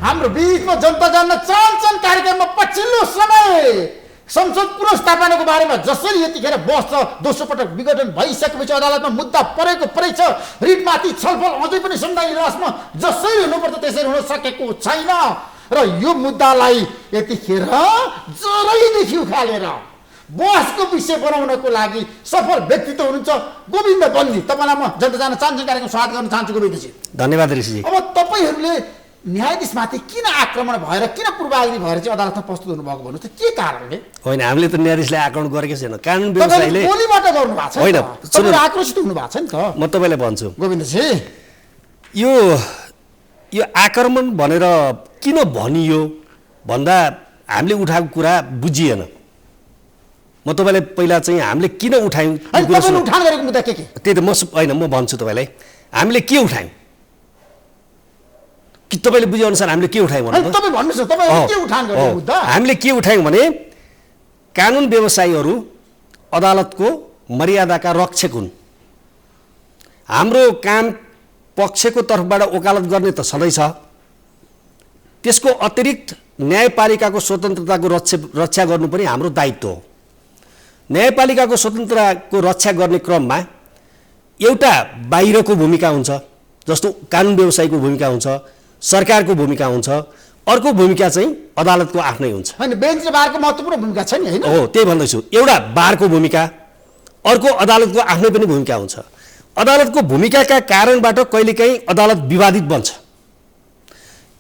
हाम्रो बीचमा जनता जान्न चाहन्छन् कार्यक्रममा पछिल्लो समय संसद पुनर्स्थापनाको बारेमा जसरी यतिखेर बस्छ दोस्रो पटक विघटन भइसकेपछि अदालतमा मुद्दा परेछ रिटमाथि छलफल अझै पनि संविधान इजलासमा जसरी हुनुपर्छ त्यसरी हुन सकेको छैन र यो मुद्दालाई यतिखेर जरैदेखि उखालेर बहसको विषय बनाउनको लागि सफल व्यक्तित्व हुनुहुन्छ गोविन्द बन्दी। तपाईँलाई म जनता जान्न चाहन्छन् कार्यक्रम स्वागत गर्न चाहन्छु गोविन्दजी। धन्यवाद ऋषिजी। अब तपाईँहरूले न्यायाधीशमाथि किन आक्रमण भएर किन पूर्वाग्रही भएर चाहिँ अदालतमा प्रस्तुत हुनुभएको भन्नुहोस् त के कारणले? होइन, हामीले त न्यायाधीशलाई आक्रमण गरेकै छैन। कानुन व्यवसायीले गोलीबाट गर्नु भएको छ। होइन, तपाईहरु आक्रोशित हुनु भएको छ नि त। म तपाईँलाई भन्छु गोविन्दजी, यो आक्रमण भनेर किन भनियो भन्दा हामीले उठाएको कुरा बुझिएन। म तपाईँलाई पहिला चाहिँ हामीले किन उठायौँ उठान गरेको मुद्दा के? त्यही त म भन्छु तपाईँलाई हामीले के उठायौँ कि तपाईँले बुझेअनुसार हामीले के उठायौँ हामीले के उठायौँ भने कानुन व्यवसायीहरू अदालतको मर्यादाका रक्षक हुन्। हाम्रो काम पक्षको तर्फबाट वकालत गर्ने त सधैँ छ, त्यसको अतिरिक्त न्यायपालिकाको स्वतन्त्रताको रक्षा गर्नु पनि हाम्रो दायित्व हो। न्यायपालिकाको स्वतन्त्रताको रक्षा गर्ने क्रममा एउटा बाहिरको भूमिका हुन्छ, जस्तो कानुन व्यवसायीको भूमिका हुन्छ, सरकारको भूमिका हुन्छ, अर्को भूमिका चाहिँ अदालतको आफ्नै हुन्छ। हैन, बेन्च र बारको महत्त्वपूर्ण भूमिका छ नि, हैन? हो, त्यही भन्दैछु। एउटा बारको भूमिका, अर्को अदालतको आफ्नै पनि भूमिका हुन्छ। अदालतको भूमिकाका कारणबाट कहिलेकाहीँ अदालत विवादित बन्छ,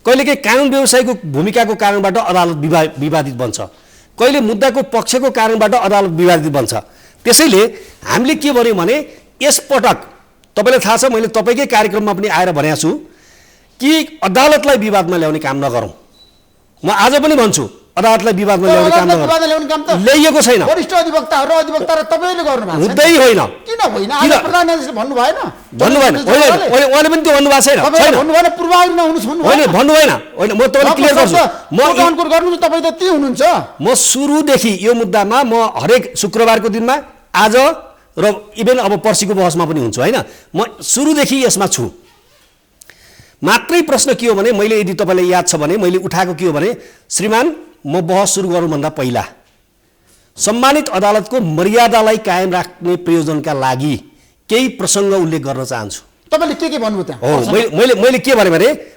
कहिलेकाहीँ कानुन व्यवसायीको भूमिकाको कारणबाट अदालत विवादित बन्छ, कहिले मुद्दाको पक्षको कारणबाट अदालत विवादित बन्छ। त्यसैले हामीले के भन्यौँ भने यसपटक तपाईँलाई थाहा छ, मैले तपाईँकै कार्यक्रममा पनि आएर भनेको छु कि अदालतलाई विवादमा ल्याउने काम नगरौँ। म आज पनि भन्छु, अदालतलाई विवादमा ल्याउने काम ल्याइएको छैन। वरिष्ठ अधिवक्ता र तपाईँले गर्नुभएको हुँदै होइन। किन होइन? आज प्रधान न्यायाधीशले भन्नु भएन? भन्नु भएन। उहाँले पनि त्यो भन्नुभएको छैन। भन्नु भएन, पूर्वाग्रह नहुनुहोस् भन्नु होइन, भन्नु भएन। होइन, म तपाईँलाई क्लियर गर्छु। म अनुकूल गर्नुहुन्छ, तपाईँ त त्यही हुनुहुन्छ। म सुरुदेखि यो मुद्दामा म हरेक शुक्रबारको दिनमा, आज र इभेन अब पर्सिको बहसमा पनि हुन्छु, होइन? म सुरुदेखि यसमा छु। मात्रै प्रश्न के हो भने, मैले यदि तपाईँलाई याद छ भने मैले उठाएको के हो भने, श्रीमान म बहस सुरु गर्नुभन्दा पहिला सम्मानित अदालतको मर्यादालाई कायम राख्ने प्रयोजनका लागि केही प्रसङ्ग उल्लेख गर्न चाहन्छु। तपाईँले के भन्नुभयो त्यहाँ? हो, मैले के भने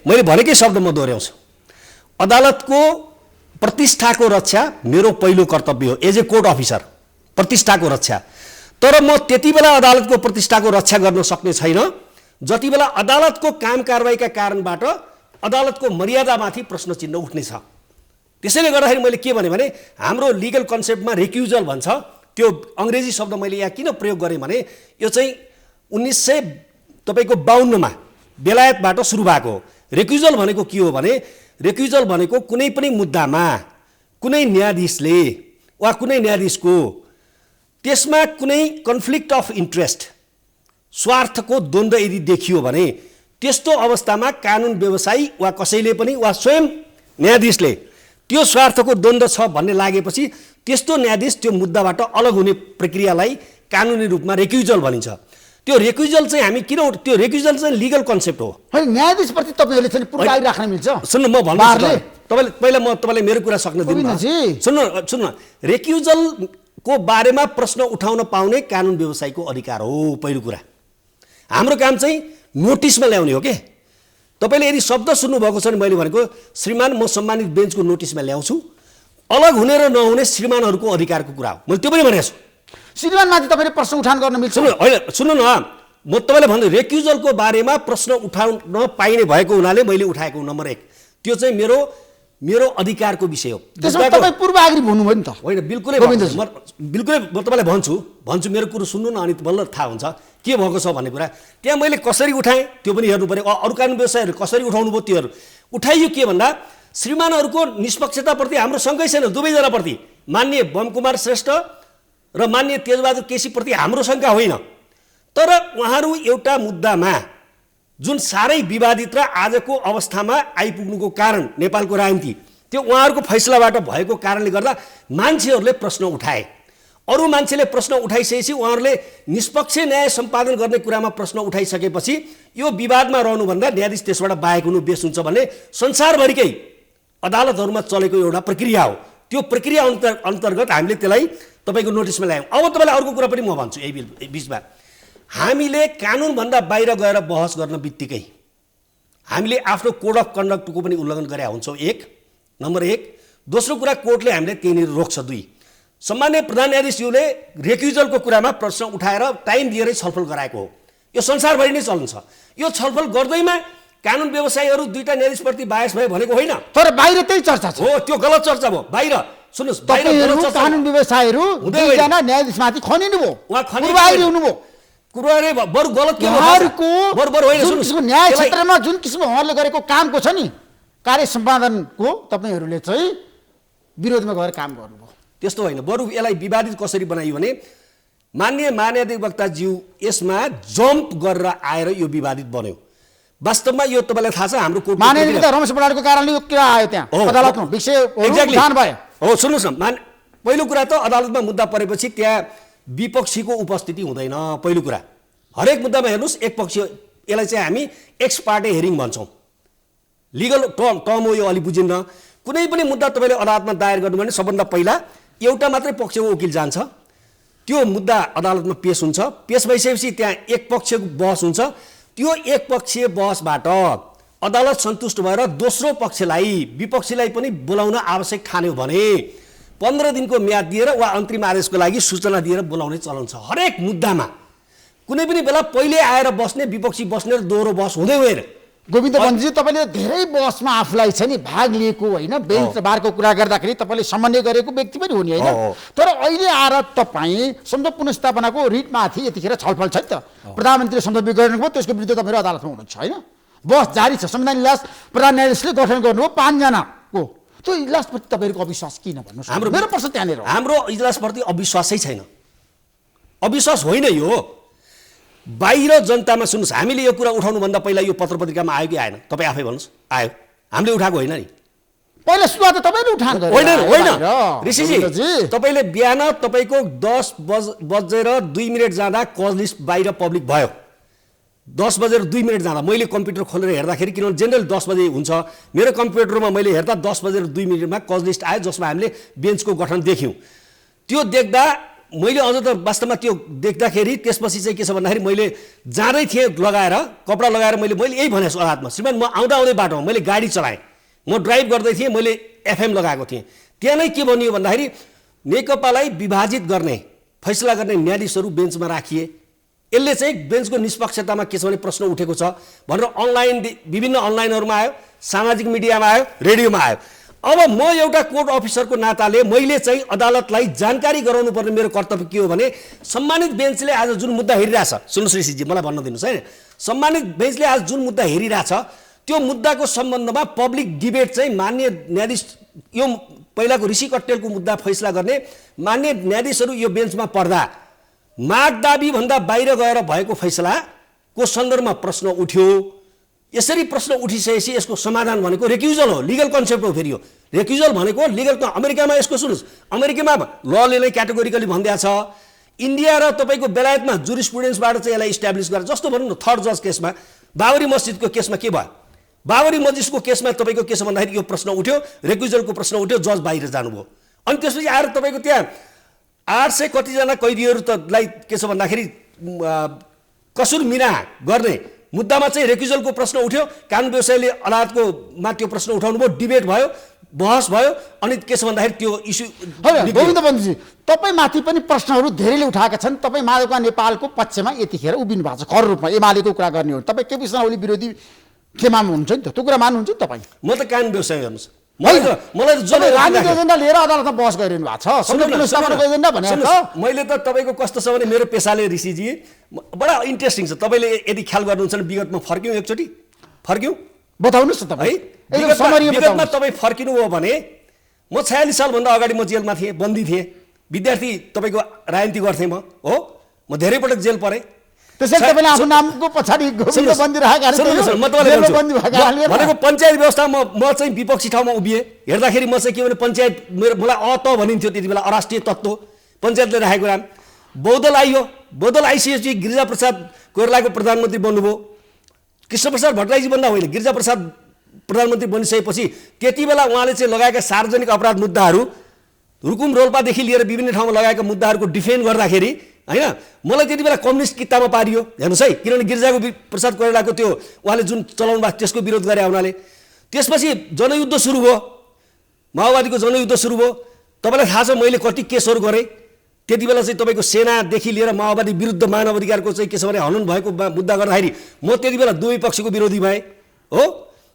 मैले भनेकै शब्द म दोहोऱ्याउँछु। अदालतको प्रतिष्ठाको रक्षा मेरो पहिलो कर्तव्य हो एज ए कोर्ट अफिसर, प्रतिष्ठाको रक्षा। तर म त्यति बेला अदालतको प्रतिष्ठाको रक्षा गर्न सक्ने छैन जति बेला अदालतको काम कारबाहीका कारणबाट अदालतको मर्यादामाथि प्रश्न चिन्ह उठ्नेछ। त्यसैले गर्दाखेरि मैले के भने हाम्रो लिगल कन्सेप्टमा रेक्युजल भन्छ, त्यो अङ्ग्रेजी शब्द मैले यहाँ किन प्रयोग गरेँ भने यो चाहिँ 1952 मा बेलायतबाट सुरु भएको हो। रेक्युजल भनेको के हो भने, रेक्युजल भनेको कुनै पनि मुद्दामा कुनै न्यायाधीशले वा कुनै न्यायाधीशको त्यसमा कुनै कन्फ्लिक्ट अफ इन्ट्रेस्ट, स्वार्थको द्वन्द्व यदि देखियो भने त्यस्तो अवस्थामा कानुन व्यवसायी वा कसैले पनि वा स्वयं न्यायाधीशले त्यो स्वार्थको द्वन्द्व छ भन्ने लागेपछि त्यस्तो न्यायाधीश त्यो मुद्दाबाट अलग हुने प्रक्रियालाई कानुनी रूपमा रेक्युजल भनिन्छ। त्यो रेक्युजल चाहिँ हामी किन, त्यो रेक्युजल चाहिँ लिगल कन्सेप्ट हो। होइन, न्यायाधीशप्रति तपाईँहरूले चाहिँ पूर्वाग्रह राख्न मिल्छ? सुन्नु, म भन्छु तपाईँले पहिला म तपाईँलाई मेरो कुरा सक्न दिनु। सुन्नु, रेक्युजलको बारेमा प्रश्न उठाउन पाउने कानुन व्यवसायीको अधिकार हो। पहिलो कुरा हाम्रो काम चाहिँ नोटिसमा ल्याउने हो के। तपाईँले यदि शब्द सुन्नुभएको छ भने मैले भनेको श्रीमान म सम्मानित बेन्चको नोटिसमा ल्याउँछु, अलग हुने र नहुने श्रीमानहरूको अधिकारको कुरा हो। मैले त्यो पनि भनेको छु। श्रीमानमाथि तपाईँले प्रश्न उठान गर्न मिल्छ? होइन, सुन्नु न, म तपाईँलाई भन्दै रेक्युजलको बारेमा प्रश्न उठाउन पाइने भएको हुनाले मैले उठाएको नम्बर 1 त्यो चाहिँ मेरो अधिकारको विषय हो। त्यसमा तपाईँ पूर्वाग्रही भन्नुभयो नि त? होइन, बिल्कुलै म तपाईँलाई भन्छु मेरो कुरो सुन्नु न, अनि बल्ल थाहा हुन्छ के भएको छ भन्ने कुरा। त्यहाँ मैले कसरी उठाएँ त्यो पनि हेर्नु पऱ्यो। अरू कानुन व्यवसायहरू कसरी उठाउनु भयो त्योहरू उठाइयो के भन्दा श्रीमानहरूको निष्पक्षताप्रति हाम्रो सँगै छैन, दुवैजनाप्रति, माननीय बमकुमार श्रेष्ठ र माननीय तेजबहादुर केसीप्रति हाम्रो शङ्का होइन। तर उहाँहरू एउटा मुद्दामा जुन साह्रै विवादित र आजको अवस्थामा आइपुग्नुको कारण नेपालको राजनीति त्यो उहाँहरूको फैसलाबाट भएको कारणले गर्दा मान्छेहरूले प्रश्न उठाए। अरू मान्छेले प्रश्न उठाइसकेपछि उहाँहरूले निष्पक्ष न्याय सम्पादन गर्ने कुरामा प्रश्न उठाइसकेपछि यो विवादमा रहनुभन्दा न्यायाधीश त्यसबाट बाहेक हुनु बेस हुन्छ भन्ने संसारभरिकै अदालतहरूमा चलेको एउटा प्रक्रिया हो। त्यो प्रक्रिया अन्तर्गत हामीले त्यसलाई तपाईँको नोटिसमा ल्यायौँ। अब तपाईँलाई अर्को कुरा पनि म भन्छु यही बिचमा, हामीले कानुनभन्दा बाहिर गएर बहस गर्न बित्तिकै हामीले आफ्नो कोड अफ कन्डक्टको पनि उल्लङ्घन गरेका हुन्छौँ, नम्बर 1। दोस्रो कुरा, कोर्टले हामीले त्यहीँनिर रोक्छ। 2, सम्मान्य प्रधान न्यायाधीशज्यूले रेक्युजलको कुरामा प्रश्न उठाएर टाइम दिएरै छलफल गराएको हो। यो संसारभरि नै चल्छ। यो छलफल गर्दैमा कानुन व्यवसायीहरू दुईटा न्यायाधीशप्रति बायस भयो भनेको होइन, तर बाहिर त्यही चर्चा छ। हो, त्यो गलत चर्चा भयो। बाहिर सुन्नुहोस्, बाहिर कानुन व्यवसायीहरू दुईजना न्यायाधीशमाथि खनिनु भयो, उहाँ बाहिर हुनुभयो। कुराले बरु गलत के जुन किसिमको न्याय क्षेत्रमा जुन किसिमको उहाँहरूले गरेको कामको छ नि कार्य सम्पादनको, तपाईँहरूले चाहिँ विरोधमा गएर काम गर्नुभयो। त्यस्तो होइन, बरु यसलाई विवादित कसरी बनाइयो भने माननीय महाधिवक्ताज्यू यसमा जम्प गरेर आएर यो विवादित बन्यो। वास्तवमा यो तपाईँलाई थाहा छ, हाम्रो कोर्ट महाधिवक्ता रमेश बडालको कारणले यो कुरा आयो त्यहाँ अदालतमा विषय उठान भयो। हो, सुन्नुहोस् न, पहिलो कुरा त अदालतमा मुद्दा परेपछि त्यहाँ विपक्षीको उपस्थिति हुँदैन। पहिलो कुरा, हरेक मुद्दामा हेर्नुहोस् एक पक्ष, यसलाई चाहिँ हामी एक्स पार्टे हेरिङ भन्छौँ। लिगल टर्म हो यो, अलि बुझिन्न। कुनै पनि मुद्दा तपाईँले अदालतमा दायर गर्नु भने सबभन्दा पहिला एउटा मात्रै पक्षको वकिल जान्छ, त्यो मुद्दा अदालतमा पेश हुन्छ। पेश भइसकेपछि त्यहाँ एक पक्षको बहस हुन्छ। त्यो एक पक्षीय बहसबाट अदालत सन्तुष्ट भएर दोस्रो पक्षलाई, विपक्षीलाई पनि बोलाउन आवश्यक ठान्यो भने 15 दिनको म्याद दिएर वा अन्तरिम आदेशको लागि सूचना दिएर बोलाउने चलन छ। हरेक मुद्दामा कुनै पनि बेला पहिले आएर बस्ने विपक्षी बस्ने र दोहोरो बहस हुँदै गएर। गोविन्द बन्जी, तपाईँले धेरै बहसमा आफूलाई छ नि भाग लिएको होइन, बेन्च बारको कुरा गर्दाखेरि तपाईँले समन्वय गरेको व्यक्ति पनि हुने होइन। तर अहिले आएर तपाईँ संसद पुनर्स्थापनाको रिटमाथि यतिखेर छलफल छ नि त, प्रधानमन्त्रीले संसद विघटन भयो, त्यसको विरुद्ध तपाईँहरू अदालतमा हुनुहुन्छ होइन। बहस जारी छ। संविधान इजलास प्रधान न्यायाधीशले गठन गर्नुभयो 5 जनाको। त्यो इजलासप्रति तपाईँहरूको अविश्वास किन भन्नुहोस्? मेरो प्रश्न त्यहाँनिर हो। हाम्रो इजलासप्रति अविश्वासै छैन, अविश्वास होइन यो। बाहिर जनतामा सुन्नुहोस्, हामीले यो कुरा उठाउनुभन्दा पहिला यो पत्र पत्रिकामा आयो कि आएन? तपाईँ आफै भन्नुहोस्। आयो, हामीले उठाएको होइन नि। पहिला सुरुवात त तपाईँले उठान गर्नु होइन ऋषिजी, तपाईँले बिहान तपाईँको 10:02 जाँदा कज लिस्ट बाहिर पब्लिक भयो। 10:02 जाँदा मैले कम्प्युटर खोलेर हेर्दाखेरि, किनभने जेनरल 10 बजे हुन्छ, मेरो कम्प्युटरमा मैले हेर्दा 10:02 कज लिस्ट आयो, जसमा हामीले बेन्चको गठन देख्यौँ। त्यो देख्दा मैले अझ त वास्तवमा त्यो देख्दाखेरि त्यसपछि चाहिँ के छ भन्दाखेरि मैले जाँदै थिएँ लगाएर, कपडा लगाएर मैले यही भने अदालतमा, श्रीमान म आउँदै बाटोमा मैले गाडी चलाएँ, म ड्राइभ गर्दै थिएँ, मैले एफएम लगाएको थिएँ। त्यहाँ नै के भनियो भन्दाखेरि नेकपालाई विभाजित गर्ने, फैसला गर्ने न्यायाधीशहरू बेन्चमा राखिए। यसले चाहिँ बेन्चको निष्पक्षतामा के छ भने प्रश्न उठेको छ भनेर विभिन्न अनलाइनहरूमा आयो, सामाजिक मिडियामा आयो, रेडियोमा आयो। अब म एउटा कोर्ट अफिसरको नाताले मैले चाहिँ अदालतलाई जानकारी गराउनु पर्ने मेरो कर्तव्य के हो भने, सम्मानित बेन्चले आज जुन मुद्दा हेरिरहेछ, सुन्नुहोस् ऋषिजी, मलाई भन्न दिनुहोस् है, सम्मानित बेन्चले आज जुन मुद्दा हेरिरहेछ त्यो मुद्दाको सम्बन्धमा पब्लिक डिबेट चाहिँ माननीय न्यायाधीश, यो पहिलाको ऋषि कट्टेलको मुद्दा फैसला गर्ने माननीय न्यायाधीशहरू यो बेन्चमा पर्दा मागदाबी भन्दा बाहिर गएर भएको फैसलाको सन्दर्भमा प्रश्न उठ्यो। यसरी प्रश्न उठिसकेपछि यसको समाधान भनेको रेक्युजल हो, लिगल कन्सेप्ट हो। फेरि यो रेक्युजल भनेको लिगल, अमेरिकामा यसको सुन्नुहोस्, अमेरिकामा लले नै क्याटेगोरिकली भनिदिएको छ। इन्डिया र तपाईँको बेलायतमा जुरिस्प्रुडेन्सबाट चाहिँ यसलाई इस्टाब्लिस गरेर, जस्तो भनौँ न थर्ड जज केसमा, बाबरी मस्जिदको केसमा के भयो? बाबरी मस्जिदको केसमा तपाईँको के छ भन्दाखेरि यो प्रश्न उठ्यो, रेक्युजलको प्रश्न उठ्यो, जज बाहिर जानुभयो। अनि त्यसपछि आएर तपाईँको त्यहाँ 800 कतिजना कैदीहरू तलाई के छ भन्दाखेरि कसुर मिना गर्ने मुद्दामा चाहिँ रेक्युजलको प्रश्न उठ्यो। कानुन व्यवसायीले अदालतकोमा त्यो प्रश्न उठाउनु भयो, डिबेट भयो, बहस भयो, अनि के छ भन्दाखेरि त्यो इस्यु। गोविन्द बन्जी, तपाईँमाथि पनि प्रश्नहरू धेरैले उठाएका छन्। तपाईँ माधवका नेपालको पक्षमा यतिखेर उभिनु भएको छ, खर रूपमा एमालेको कुरा गर्ने हो। तपाईँ केपी शर्मा ओली विरोधी खेमा हुनुहुन्छ नि त, त्यो कुरा मान्नुहुन्छ नि तपाईँ? म त कानुन व्यवसाय हेर्नुहोस्, मलाई राजनीतिक एजेन्डा लिएर अदालतमा बहस गरिरहनु भएको छ, एजेन्डा भनेको। मैले त तपाईँको कस्तो छ भने मेरो पेसाले ऋषिजी बडा इन्ट्रेस्टिङ छ। तपाईँले यदि ख्याल गर्नुहुन्छ भने विगतमा फर्क्यौँ, एकचोटि फर्क्यौँ, बताउनुहोस् न तपाईँ। विगतमा तपाईँ फर्किनु हो भने म 46 सालभन्दा अगाडि म जेलमा थिएँ, बन्दी थिएँ, विद्यार्थी तपाईँको राजनीति गर्थेँ म, हो, म धेरै पटक जेल परेँ। त्यसैले तपाईँले आफ्नो नामको पछाडि गोविन्द बन्दी राखेका भनेको पञ्चायत व्यवस्था म चाहिँ विपक्षी ठाउँमा उभिएँ। हेर्दाखेरि म चाहिँ के भने पञ्चायत मलाई त भनिन्थ्यो त्यति बेला, अराष्ट्रिय तत्त्व। पञ्चायतले राखेको नाम। बहुदल आइयो, बहुदल आइसकेपछि गिरिजाप्रसाद कोइरालाको प्रधानमन्त्री बन्नुभयो। कृष्णप्रसाद भट्टराईजी भन्दा होइन, गिरिजाप्रसाद प्रधानमन्त्री बनिसकेपछि त्यति बेला उहाँले चाहिँ लगाएका सार्वजनिक अपराध मुद्दाहरू, रुकुम रोल्पादेखि लिएर विभिन्न ठाउँमा लगाएका मुद्दाहरूको डिफेन्ड गर्दाखेरि होइन, मलाई त्यति बेला कम्युनिस्ट किताबमा पारियो। हेर्नुहोस् है, किनभने गिरिजाको प्रसाद कोइरालाको त्यो उहाँले जुन चलाउनु भएको त्यसको विरोध गरे हुनाले। त्यसपछि जनयुद्ध सुरु भयो, माओवादीको जनयुद्ध सुरु भयो। तपाईँलाई थाहा छ मैले कति केसहरू गरेँ। त्यति बेला चाहिँ तपाईँको सेनादेखि लिएर माओवादी विरुद्ध मानव अधिकारको चाहिँ के छ भने हनन भएको मुद्दा गर्दाखेरि म त्यति बेला दुवै पक्षको विरोधी भएँ हो।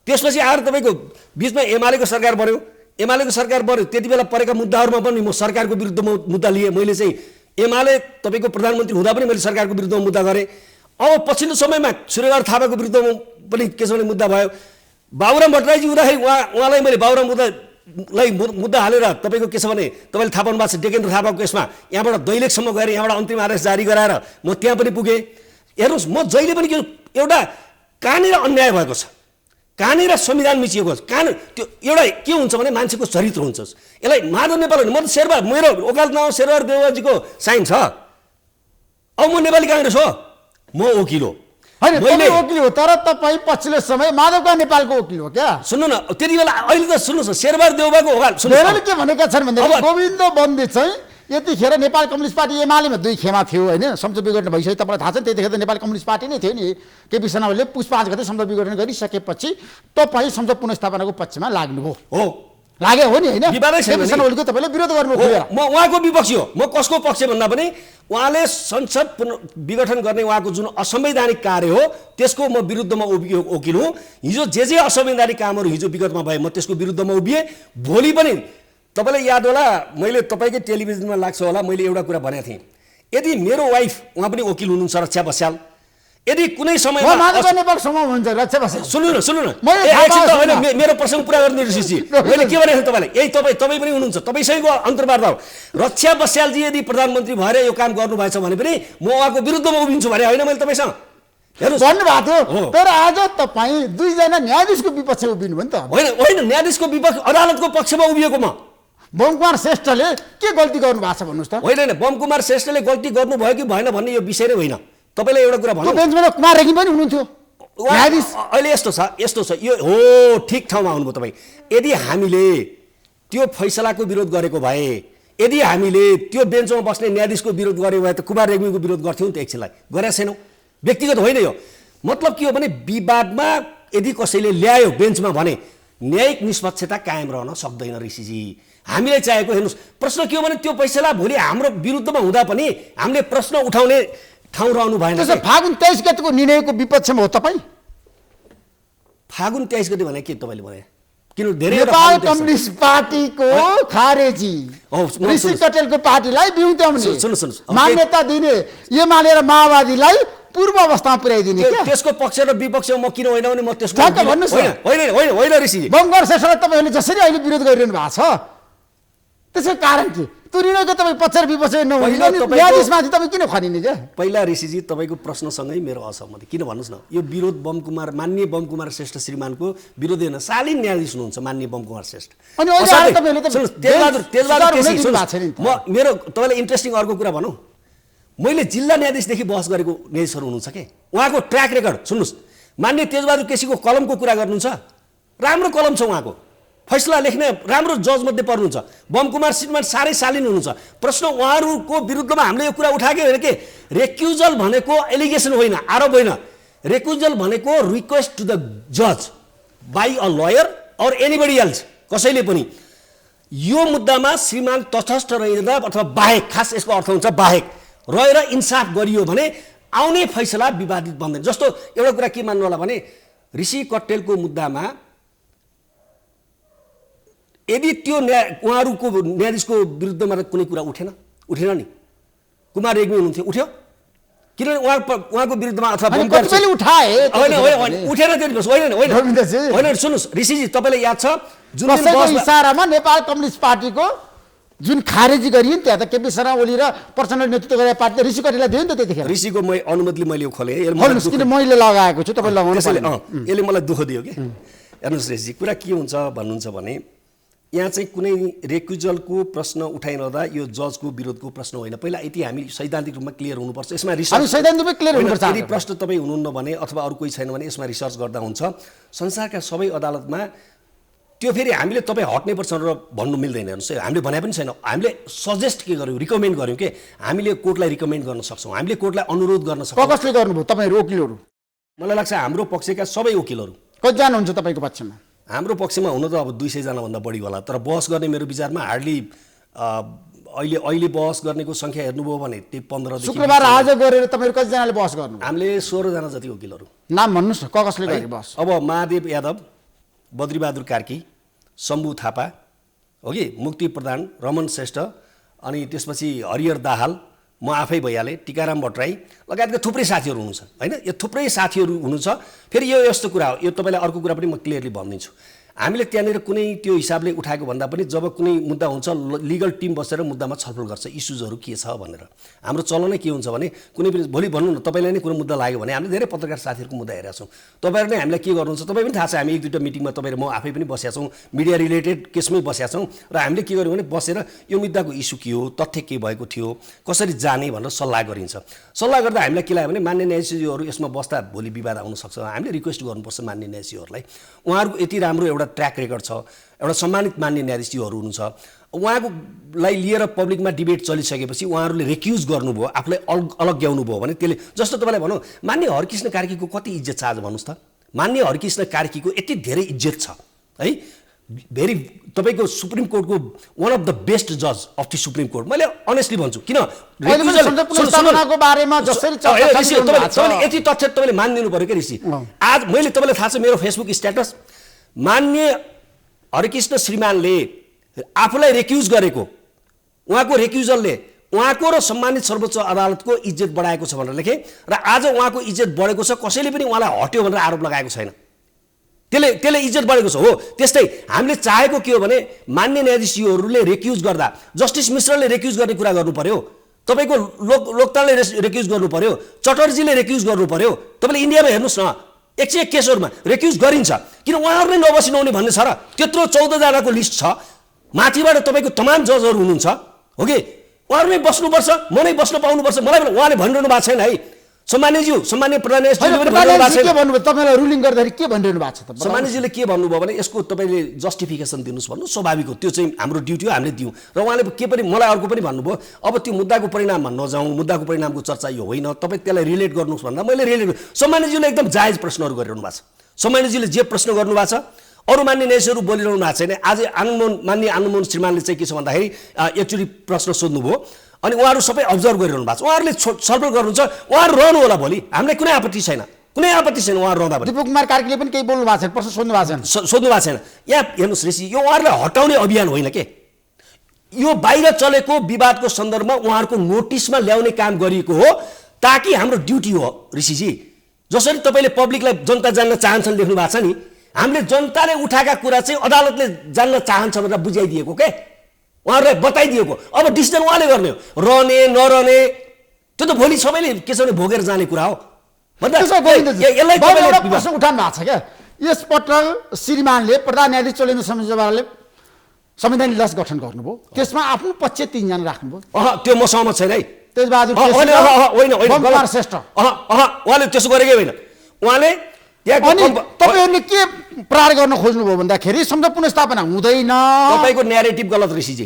त्यसपछि आएर तपाईँको बिचमा एमालेको सरकार बन्यो, एमालेको सरकार बन्यो, त्यति बेला परेका मुद्दाहरूमा पनि म सरकारको विरुद्धमा मुद्दा लिएँ। मैले चाहिँ एमाले तपाईँको प्रधानमन्त्री हुँदा पनि मैले सरकारको विरुद्धमा मुद्दा गरेँ। अब पछिल्लो समयमा सूर्यबहादुर थापाको विरुद्धमा पनि के छ भने मुद्दा भयो। बाबुराम भट्टराईजी हुँदाखेरि उहाँलाई मैले बाबुराम मुद्दा हालेर तपाईँको के छ भने तपाईँले थाहा पाउनु भएको छ डेकेन्द्र थापाको केसमा यहाँबाट दैलेखसम्म गएर यहाँबाट अन्तिम आदेश जारी गराएर म त्यहाँ पनि पुगेँ। हेर्नुहोस्, म जहिले पनि एउटा कहाँनिर अन्याय भएको छ, कहाँनिर संविधान मिचिएको छ, कहाँ त्यो एउटा के हुन्छ भने मान्छेको चरित्र हुन्छ। यसलाई माधव नेपाल होइन, म त शेरबहादुर, मेरो वकालत नाम शेरबहादुर देउवाजीको साइन छ। अब म नेपाली काङ्ग्रेस हो, म वकिल हो। होइन, वकिल हो तर तपाईँ पछिल्लो समय माधवका नेपालको वकिल हो क्या? सुन्नु न, त्यति बेला अहिले त सुन्नुहोस् न, शेरबहादुर देउवाको वकाल सुन्नु के भनेका छन् भने गोविन्द बन्दी चाहिँ यतिखेर नेपाल कम्युनिस्ट पार्टी एमालेमा 2 खेमा थियो होइन, संसद विघटन भइसक्यो। तपाईँलाई थाहा छ त्यतिखेर त नेपाल कम्युनिस्ट पार्टी नै थियो नि। केपी शर्माले पुस 5 गते संसद विघटन गरिसकेपछि तपाईँ संसद पुनर्स्थापनाको पक्षमा लाग्नुभयो हो, लाग्यो हो नि होइन? केपी शर्माको तपाईँले विरोध गर्नुभयो। म उहाँको विपक्षी हो। म कसको पक्ष भन्दा पनि उहाँले संसद विघटन गर्ने उहाँको जुन असंवैधानिक कार्य हो त्यसको म विरुद्धमा वकिल हुँ। हिजो जे असंवैधानिक कामहरू हिजो विगतमा भए म त्यसको विरुद्धमा उभिएँ। भोलि पनि तपाईँलाई याद होला, मैले तपाईँकै टेलिभिजनमा लाग्छ होला, मैले एउटा कुरा भनेको थिएँ, यदि मेरो वाइफ उहाँ पनि वकिल हुनुहुन्छ रक्षा बस्याल, यदि कुनै समयमा सुन्नु न मेरो प्रसङ्ग पुरा गर्नु ऋषिजी, मैले के भनेको तपाईँलाई यही तपाईँ पनि हुनुहुन्छ, तपाईँसँगको अन्तर्वार्ता हो। रक्षा बस्यालजी यदि प्रधानमन्त्री भएर यो काम गर्नुभएछ भने पनि म उहाँको विरुद्धमा उभिन्छु भने होइन मैले तपाईँसँग भन्नुभएको थियो। तर आज तपाईँ 2 जना न्यायाधीशको विपक्षमा उभिनु भयो नि त? होइन, न्यायाधीशको विपक्ष अदालतको पक्षमा उभिएको म। बमकुमार श्रेष्ठले के गल्ती गर्नुभएको छ भन्नुहोस् त? होइन, बमकुमार श्रेष्ठले गल्ती गर्नुभयो कि भएन भन्ने यो विषय नै होइन। तपाईँलाई एउटा कुरा भन्नु, बेन्चमा कुमार रेग्मी पनि हुनुहुन्थ्यो न्यायाधीश। अहिले यस्तो छ यो हो, ठिक ठाउँमा आउनुभयो तपाईँ। यदि हामीले त्यो फैसलाको विरोध गरेको भए, यदि हामीले त्यो बेन्चमा बस्ने न्यायाधीशको विरोध गरेको भए त कुमार रेग्मीको विरोध गर्थ्यौँ नि त। एकछिनलाई गरेका छैनौँ, व्यक्तिगत होइन यो। मतलब के हो भने विवादमा यदि कसैले ल्यायो बेन्चमा भने न्यायिक निष्पक्षता कायम रहन सक्दैन ऋषिजी। हामीलाई चाहेको हेर्नुहोस्, प्रश्न के हो भने त्यो फैसला भोलि हाम्रो विरुद्धमा हुँदा पनि हामीले प्रश्न उठाउने ठाउँ रहनु भएन। फागुन 23 गतेको निर्णयको विपक्षमा हो तपाईँ? फागुन 23 गते भने के तपाईँले भने? किन धेरै नेपाल कम्युनिस्ट पार्टीको खारेजी ऋषि कटेलको पार्टीलाई बिउत्याउने मान्यता दिने एमाले र माओवादीलाई पूर्व अवस्थामा पुर्याइदिने त्यसको पक्ष र विपक्षमा म किन होइन भने म त्यसको होइन ऋषि बमकुमार श्रेष्ठलाई तपाईँहरूले जसरी अहिले विरोध गरिरहनु भएको छ त्यसको कारण के? त्यो निर्णयको तपाईँ पक्ष र विपक्ष न्यायाधीशमाथि तपाईँ किन खनिने क्या? पहिला ऋषिजी तपाईँको प्रश्नसँगै मेरो असहमति। किन भन्नुहोस् न, यो विरोध माननीय बमकुमार श्रेष्ठ श्रीमानको विरोध होइन, शालीन न्यायाधीश हुनुहुन्छ माननीय बमकुमार श्रेष्ठ। मेरो तपाईँलाई इन्ट्रेस्टिङ अर्को कुरा भनौँ, मैले जिल्ला न्यायाधीशदेखि बहस गरेको न्यायाधीशहरू हुनुहुन्छ के, उहाँको ट्र्याक रेकर्ड सुन्नुहोस्। माननीय तेजबहादुर केसीको कलमको कुरा गर्नुहुन्छ, राम्रो कलम छ उहाँको, फैसला लेख्ने राम्रो जज मध्ये पर्नुहुन्छ। बमकुमार श्रीमान साह्रै शालीन हुनुहुन्छ। प्रश्न उहाँहरूको विरुद्धमा हामीले यो कुरा उठाएकै होइन के, रेक्युजल भनेको एलिगेसन होइन, आरोप होइन। रेक्युजल भनेको रिक्वेस्ट टु द जज by a lawyer or anybody else, कसैले पनि यो मुद्दामा श्रीमान तटस्थ रहेर अथवा बाहेक, खास यसको अर्थ हुन्छ बाहेक रहेर इन्साफ गरियो भने आउने फैसला विवादित बन्दैन। जस्तो एउटा कुरा के मान्नु होला भने ऋषि कट्टेलको मुद्दामा यदि त्यो उहाँहरूको न्यायाधीशको विरुद्धमा कुनै कुरा उठेन नि, कुमार रेग्मी हुनुहुन्थ्यो, उठ्यो किनभने उहाँको विरुद्धमा अथवा उठेन होइन। सुन्नुहोस् ऋषिजी, तपाईँलाई याद छ जुन इसारामा नेपाल कम्युनिस्ट पार्टीको जुन खारेजी गरियो नि त्यहाँ त केपी शर्मा ओली र प्रचण्ड नेतृत्व गरेको पार्टी ऋषि कटेललाई दियो नि त त्यतिखेर। ऋषिको अनुमतिले मैले यो खोलेँ, किन मैले लगाएको छु तपाईँले लगाउनु। यसले मलाई दुःख दियो कि। हेर्नुहोस् ऋषिजी, कुरा के हुन्छ भन्नुहुन्छ भने यहाँ चाहिँ कुनै रेक्युजलको प्रश्न उठाइरहँदा यो जजको विरोधको प्रश्न होइन। पहिला यति हामी सैद्धान्तिक रूपमा क्लियर हुनुपर्छ। यसमा हामी सैद्धान्तिकमै क्लियर हुनुपर्छ। यदि प्रश्न तपाईँ हुनुहुन्न भने अथवा अरू कोही छैन भने यसमा रिसर्च गर्दा हुन्छ। संसारका सबै अदालतमा त्यो फेरि हामीले तपाईँ हट्नुपर्छ र भन्नु मिल्दैन। हेर्नुहोस्, हामीले भने पनि छैन। हामीले सजेस्ट के गर्यौँ, रिकमेन्ड गर्यौँ कि हामीले कोर्टलाई रिकमेन्ड गर्न सक्छौँ, हामीले कोर्टलाई अनुरोध गर्न सक्छौँ। कसले गर्नुभयो तपाईँहरू वकिलहरू? मलाई लाग्छ हाम्रो पक्षका सबै वकिलहरू। कतिजना हुन्छ तपाईँको पक्षमा? हाम्रो पक्षमा हुन त अब 200 जनाभन्दा बढी होला, तर बहस गर्ने मेरो विचारमा हार्डली अहिले बहस गर्नेको सङ्ख्या हेर्नुभयो भने त्यही 15 देखि। शुक्रबार आज गरेर तपाईँहरू कतिजनाले बहस गर्नु? हामीले 16 जना जति वकिलहरू। नाम भन्नुहोस् न, कसले गरे बहस? अब महादेव यादव, बद्रीबहादुर कार्की, शम्भु थापा हो कि, मुक्ति प्रधान, रमन श्रेष्ठ, अनि त्यसपछि हरिहर दाहाल, म आफै भइहालेँ, टिकाराम भट्टराई लगायतका थुप्रै साथीहरू हुनुहुन्छ होइन। यो थुप्रै साथीहरू हुनुहुन्छ। फेरि यो यस्तो कुरा हो, यो तपाईँलाई अर्को कुरा पनि म क्लियरली भनिदिन्छु। हामीले त्यहाँनिर कुनै त्यो हिसाबले उठाएको भन्दा पनि जब कुनै मुद्दा हुन्छ लिगल टिम बसेर मुद्दामा छलफल गर्छ, इस्युजहरू के छ भनेर। हाम्रो चलनै के हुन्छ भने कुनै पनि भोलि भन्नु न तपाईँलाई नै कुनै मुद्दा लाग्यो भने हामीले धेरै पत्रकार साथीहरूको मुद्दा हेरेका छौँ। तपाईँहरू नै हामीलाई के गर्नुहुन्छ तपाईँ पनि थाहा छ। हामी 1-2टा मिटिङमा तपाईँ र म आफै पनि बसेका छौँ, मिडिया रिलेटेड केसमै बसेका छौँ र हामीले के गर्यौँ भने बसेर यो मुद्दाको इस्यु के हो, तथ्य के भएको थियो, कसरी जाने भनेर सल्लाह गरिन्छ। सल्लाह गर्दा हामीलाई के लाग्यो भने मान्य न्यायाधीशहरू यसमा बस्दा भोलि विवाद आउन सक्छ। हामीले रिक्वेस्ट गर्नुपर्छ मान्य न्यायाधीशहरूलाई, उहाँहरूको यति राम्रो एउटा ट्र्याक रेकर्ड छ, एउटा सम्मानित मान्य न्यायाधीशहरू हुनुहुन्छ, उहाँकोलाई लिएर पब्लिकमा डिबेट चलिसकेपछि उहाँहरूले रेक्युज गर्नुभयो, आफूलाई अलग ल्याउनु भयो भने त्यसले, जस्तो तपाईँलाई भनौँ मान्य हरकृष्ण कार्कीको कति इज्जत छ आज भन्नुहोस् त। मान्य हरकृष्ण कार्कीको यति धेरै इज्जत छ है, भेरी तपाईँको सुप्रिम कोर्टको वान अफ द बेस्ट जज अफ द सुप्रिम कोर्ट। मैले अनेस्टली भन्छु, किन यति तथ्य तपाईँले मानिदिनु पऱ्यो क्या ऋषि। आज मैले तपाईँलाई थाहा छ मेरो फेसबुक स्ट्याटस, मान्य हरकृष्ण श्रीमानले आफूलाई रेक्युज गरेको, उहाँको रेक्युजलले उहाँको र सम्मानित सर्वोच्च अदालतको इज्जत बढाएको छ भनेर लेखेँ र आज उहाँको इज्जत बढेको छ, कसैले पनि उहाँलाई हट्यो भनेर आरोप लगाएको छैन। त्यसले इज्जत बढेको छ। हो त्यस्तै हामीले चाहेको के हो भने मान्य न्यायाधीशहरूले रेक्युज गर्दा जस्टिस मिश्रले रेक्युज गर्ने कुरा गर्नु पर्यो, तपाईँको लोकतालले रेक्युज गर्नु पर्यो, चटर्जीले रेक्युज गर्नु पर्यो। तपाईँले इन्डियामा हेर्नुहोस् न 101 केसहरूमा रेक्युज गरिन्छ, किन उहाँहरू नै नबसिनहुने भन्ने छ र? त्यत्रो 14 जनाको लिस्ट छ, माथिबाट तपाईँको तमाम जजहरू हुनुहुन्छ हो कि, उहाँहरू नै बस्नुपर्छ, म नै बस्न पाउनुपर्छ। मलाई उहाँले भनिरहनु भएको छैन है सम्मानीज्यू, सम्मान्य प्रधान तपाईँलाई रुलिङ गर्दाखेरि के भनिरहनु भएको छ त? सम्मानीज्यूले के भन्नुभयो भने यसको तपाईँले जस्टिफिकेसन दिनुहोस् भन्नु स्वाभाविक हो, त्यो चाहिँ हाम्रो ड्युटी हो, हामीले दिउँ। र उहाँले के पनि मलाई अर्को पनि भन्नुभयो, अब त्यो मुद्दाको परिणाममा नजाउँ, मुद्दाको परिणामको चर्चा यो होइन, तपाईँ त्यसलाई रिलेट गर्नुहोस् भन्दा मैले रिलेट। सम्मानीज्यूले एकदम जायज प्रश्नहरू गरिरहनु भएको छ। सम्मानीज्यूले जे प्रश्न गर्नुभएको छ अरू मान्य न्यायाधीशहरू बोलिरहनु भएको छैन। आज मान्य आनन्दमोहन श्रीमानले चाहिँ के छ भन्दाखेरि एकचोटि प्रश्न सोध्नुभयो अनि उहाँहरू सबै अब्जर्भ गरिरहनु भएको छ, उहाँहरूले छलफल गर्नुहुन्छ, उहाँहरू रहनु होला भोलि, हामीलाई कुनै आपत्ति छैन, कुनै आपत्ति छैन उहाँहरू रहँदा। दिपक कुमार कार्कीले पनि केही बोल्नु भएको छैन, प्रश्न सोध्नु भएको छैन, सोध्नु भएको छैन। यहाँ हेर्नुहोस् ऋषि, यो उहाँहरूलाई हटाउने अभियान होइन के, यो बाहिर चलेको विवादको सन्दर्भमा उहाँहरूको नोटिसमा ल्याउने काम गरिएको हो, ताकि हाम्रो ड्युटी हो ऋषिजी। जसरी तपाईँले पब्लिकलाई जनता जान्न चाहन्छन् लेख्नु भएको छ नि, हामीले जनताले उठाएका कुरा चाहिँ अदालतले जान्न चाहन्छ भनेर बुझाइदिएको के, उहाँहरूलाई बताइदिएको। अब डिसिजन उहाँले गर्ने हो, रहने नरहने त्यो त भोलि सबैले के छ भने भोगेर जाने कुरा हो। यसलाई प्रश्न उठाउनु भएको छ क्या, यसपटक श्रीमानले प्रधान न्यायाधीश चोलेन्द्र शमशेरले संविधान इजलास गठन गर्नुभयो, त्यसमा आफ्नो पक्ष 3 जना राख्नुभयो। त्यो म सहमत छैन है। तेजबहादुर श्रेष्ठ उहाँले त्यसो गरेकै होइन। उहाँले तपाईँहरूले के प्रहार गर्न खोज्नुभयो भन्दाखेरि संसद पुनर्स्थापना हुँदैन, तपाईँको न्यारेटिभ गलत ऋषिजी।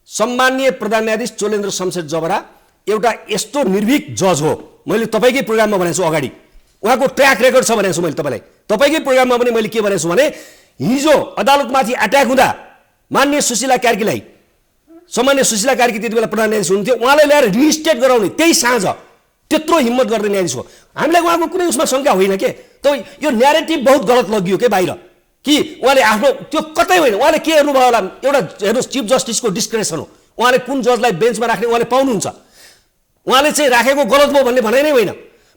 सम्माननीय प्रधान न्यायाधीश चोलेन्द्र शमशेर जबरा एउटा यस्तो निर्भीक जज हो, मैले तपाईँकै प्रोग्राममा भनेको छु, अगाडि उहाँको ट्र्याक रेकर्ड छ भनेको छु मैले तपाईँलाई। तपाईँकै प्रोग्राममा पनि मैले के भनेको छु भने हिजो अदालतमाथि अट्याक हुँदा मान्य सुशीला कार्कीलाई, सम्मान्य सुशीला कार्की त्यति बेला प्रधान न्यायाधीश हुनुहुन्थ्यो, उहाँलाई ल्याएर रिस्टेट गराउने त्यही साँझ त्यत्रो हिम्मत गर्ने न्यायाधीश हो। हामीलाई उहाँको कुनै उसमा शङ्का होइन के, त यो न्यारेटिभ बहुत गलत लगियो के बाहिर, कि उहाँले आफ्नो त्यो कतै होइन, उहाँले के हेर्नुभयो होला, एउटा हेर्नुहोस् चिफ जस्टिसको डिस्क्रेसन हो, उहाँले कुन जजलाई बेन्चमा राख्ने उहाँले पाउनुहुन्छ, उहाँले चाहिँ राखेको गलत भयो भन्ने भनाइ नै होइन।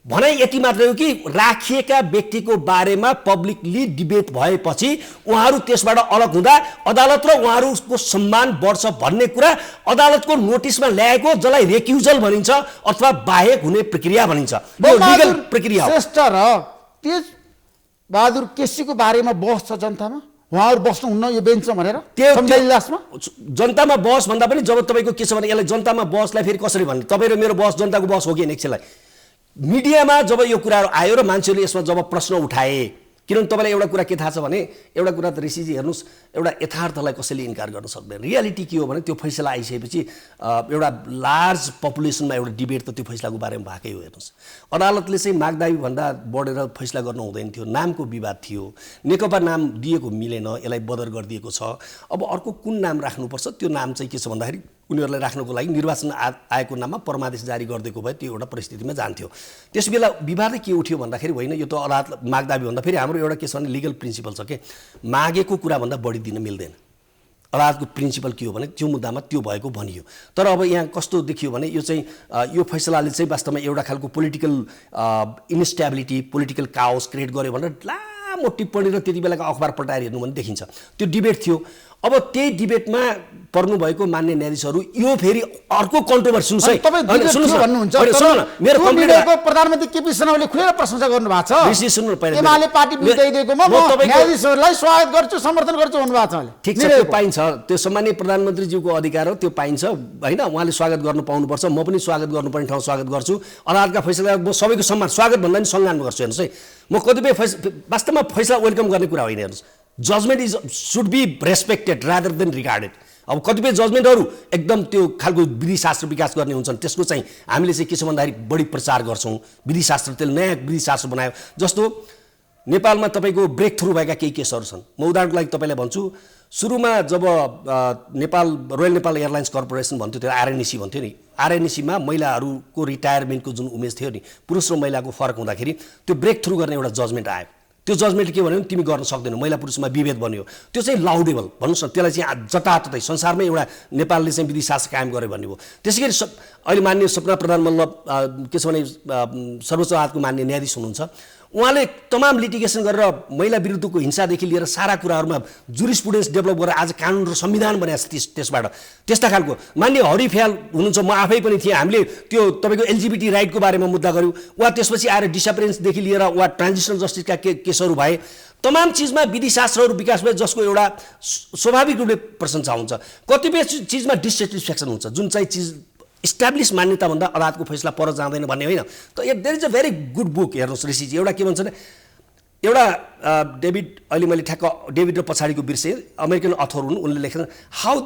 भनाइ यति मात्रै हो कि राखिएका व्यक्तिको बारेमा पब्लिकली डिबेट भएपछि उहाँहरू त्यसबाट अलग हुँदा अदालत र उहाँहरूको सम्मान बढ्छ भन्ने कुरा अदालतको नोटिसमा ल्याएको, जसलाई रेक्युजल भनिन्छ अथवा बाहेक हुने प्रक्रिया भनिन्छ, यो लिगल प्रक्रिया हो। श्रेष्ठ र तेजबहादुर केसीको बारेमा बहस छ जनतामा, उहाँहरू बस्नुहुन्न यो बेन्चमा भनेर त्यो संविधान इजलासमा जनतामा बहस भन्दा पनि जब तपाईँको के छ भने यसलाई जनतामा बहसलाई फेरि कसरी भन्ने तपाईँ र मेरो बहस जनताको बहस हो कि एकछिनलाई मिडियामा जब यो कुराहरू आयो र मान्छेहरूले यसमा जब प्रश्न उठाए किनभने तपाईँलाई एउटा कुरा के थाहा छ भने एउटा कुरा त ऋषिजी हेर्नुहोस् एउटा यथार्थलाई कसैले इन्कार गर्न सक्दैन रियालिटी के हो भने त्यो फैसला आइसकेपछि एउटा लार्ज पपुलेसनमा एउटा डिबेट त त्यो फैसलाको बारेमा भएकै हो हेर्नुहोस् अदालतले चाहिँ मागदाबी भन्दा बढेर फैसला गर्नु हुँदैन थियो नामको विवाद थियो नेकपा नाम दिएको मिलेन यसलाई बदर गरिदिएको छ अब अर्को कुन नाम राख्नुपर्छ त्यो नाम चाहिँ के छ भन्दाखेरि उनीहरूलाई राख्नको लागि निर्वाचन आयोगको नाममा परमादेश जारी गरिदिएको भए त्यो एउटा परिस्थितिमा जान्थ्यो त्यस बेला विवादै के उठ्यो भन्दाखेरि होइन यो त अदालत मागदाबी भन्दा फेरि हाम्रो एउटा के छ भने लिगल प्रिन्सिपल छ के मागेको कुराभन्दा बढी दिन मिल्दैन अदालतको प्रिन्सिपल के हो भने त्यो मुद्दामा त्यो भएको भनियो तर अब यहाँ कस्तो देखियो भने यो चाहिँ यो फैसलाले चाहिँ वास्तवमा एउटा खालको पोलिटिकल इन्स्टेबिलिटी पोलिटिकल काओस क्रिएट गर्यो भनेर लामो टिप्पणी र त्यति बेलाको अखबार पल्टाएर हेर्नु भने देखिन्छ त्यो डिबेट थियो अब त्यही डिबेटमा पर्नुभएको मान्य न्यायाधीशहरू यो फेरि अर्को कन्ट्रोभर्सी भन्नुहुन्छ मेरो प्रधानमन्त्री केपी शर्माले खुलेर प्रशंसा गर्नुभएको छ एमाले पार्टी बिताइदिएकोमा म न्यायाधीशहरूलाई स्वागत गर्छु समर्थन गर्छु भन्नुभएको छ ठिक छ त्यो पाइन्छ त्यो सम्माननीय प्रधानमन्त्रीज्यूको अधिकार हो त्यो पाइन्छ होइन उहाँले स्वागत गर्नु पाउनुपर्छ म पनि स्वागत गर्नुपर्ने ठाउँ स्वागत गर्छु अदालतका फैसला म सबैको सम्मान स्वागत भन्दा पनि सम्मान गर्छु हेर्नुहोस् है म कतिपय वास्तवमा फैसला वेलकम गर्ने कुरा होइन हेर्नुहोस् judgement is should be respected rather than regarded अब कतिपय जजमेन्टहरू एकदम त्यो खालको विधिशास्त्र विकास गर्ने हुन्छन् त्यसको चाहिँ हामीले चाहिँ के छ भन्दाखेरि बढी प्रचार गर्छौँ विधिशास्त्र त्यसले नयाँ विधिशास्त्र बनायो जस्तो नेपालमा तपाईँको ब्रेक थ्रु भएका केही केसहरू छन् म उदाहरणको लागि तपाईँलाई भन्छु सुरुमा जब Nepal royal Nepal airlines corporation भन्थ्यो त्यो आरएनएसी भन्थ्यो नि आरएनएसीमा महिलाहरूको रिटायरमेन्टको जुन उमेज थियो नि पुरुष र महिलाको फरक हुँदाखेरि त्यो ब्रेक थ्रु गर्ने एउटा जजमेन्ट आयो त्यो जजमेन्टले के भन्यो भने तिमी गर्न सक्दैनौ महिला पुरुषमा विभेद बन्यो त्यो चाहिँ लाउडेबल भन्नुहोस् न त्यसलाई चाहिँ जताततै संसारमै एउटा नेपालले चाहिँ विधिशास्त्र कायम गर्यो भन्ने भयो त्यसै गरी अहिले मान्य सपना प्रधान मल्ल के छ भने सर्वोच्च अदालतको मान्य न्यायाधीश हुनुहुन्छ उहाँले तमाम लिटिगेसन गरेर महिला विरुद्धको हिंसादेखि लिएर सारा कुराहरूमा जुरिस्प्रुडेन्स डेभलप गरेर आज कानुन र संविधान बनाएको छ त्यसबाट त्यस्ता खालको मान्य हरि फ्याल हुनुहुन्छ म आफै पनि थिएँ हामीले त्यो तपाईँको एलजिबिटी राइटको बारेमा मुद्दा गऱ्यौँ वा त्यसपछि आएर डिसअपियरेन्सदेखि लिएर वा ट्रान्जिसनल जस्टिसका केसहरू भए तमाम चिजमा विधिशास्त्रहरू विकास भए जसको एउटा स्वाभाविक रूपले प्रशंसा हुन्छ कतिपय चिजमा डिससेटिस्फ्याक्सन हुन्छ जुन चाहिँ चिज इस्टाब्लिस मान्यताभन्दा अदालतको फैसला पर जाँदैन भन्ने होइन त there is a very good book हेर्नुहोस् ऋषिजी एउटा के भन्छ भने एउटा डेभिड अहिले मैले ठ्याक्क डेभिड र पछाडिको बिर्सेँ अमेरिकन अथर हुन् उनले लेखेका how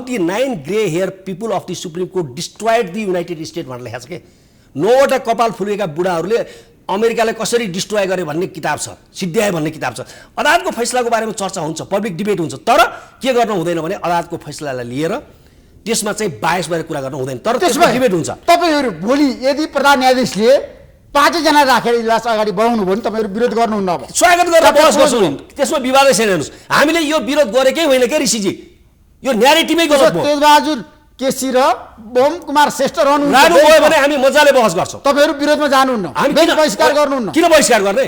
the 9 grey hair people of the supreme court destroyed the United State भनेर लेखेको छ के 9वटा कपाल फुलेका बुढाहरूले अमेरिकालाई कसरी डिस्ट्रोय गरे भन्ने किताब छ सिद्ध्याए भन्ने किताब छ अदालतको फैसलाको बारेमा चर्चा हुन्छ पब्लिक डिबेट हुन्छ तर के गर्न हुँदैन भने अदालतको फैसलालाई लिएर त्यसमा चाहिँ बायस भएर कुरा गर्न हुँदैन तर त्यसमा डिबेट हुन्छ तपाईहरु भोलि यदि प्रधान न्यायाधीशले 5 जना राखेर इजलास अगाडि बढाउनु भयो भने तपाईहरु विरोध गर्नुहुन्न अब स्वागत गरेर बहस गर्छौँ त्यसमा विवादै छैन हेर्नुस् हामीले यो विरोध गरेकै होइन के ऋषिजी यो न्यारेटिभै गलत भयो तेजबहादुर केसी र बोम कुमार श्रेष्ठ रहनु भयो भने हामी मजाले बहस गर्छौं तपाईहरु विरोधमा जानुहुन्न हामी बहिष्कार गर्नुहुन्न किन बहिष्कार गर्ने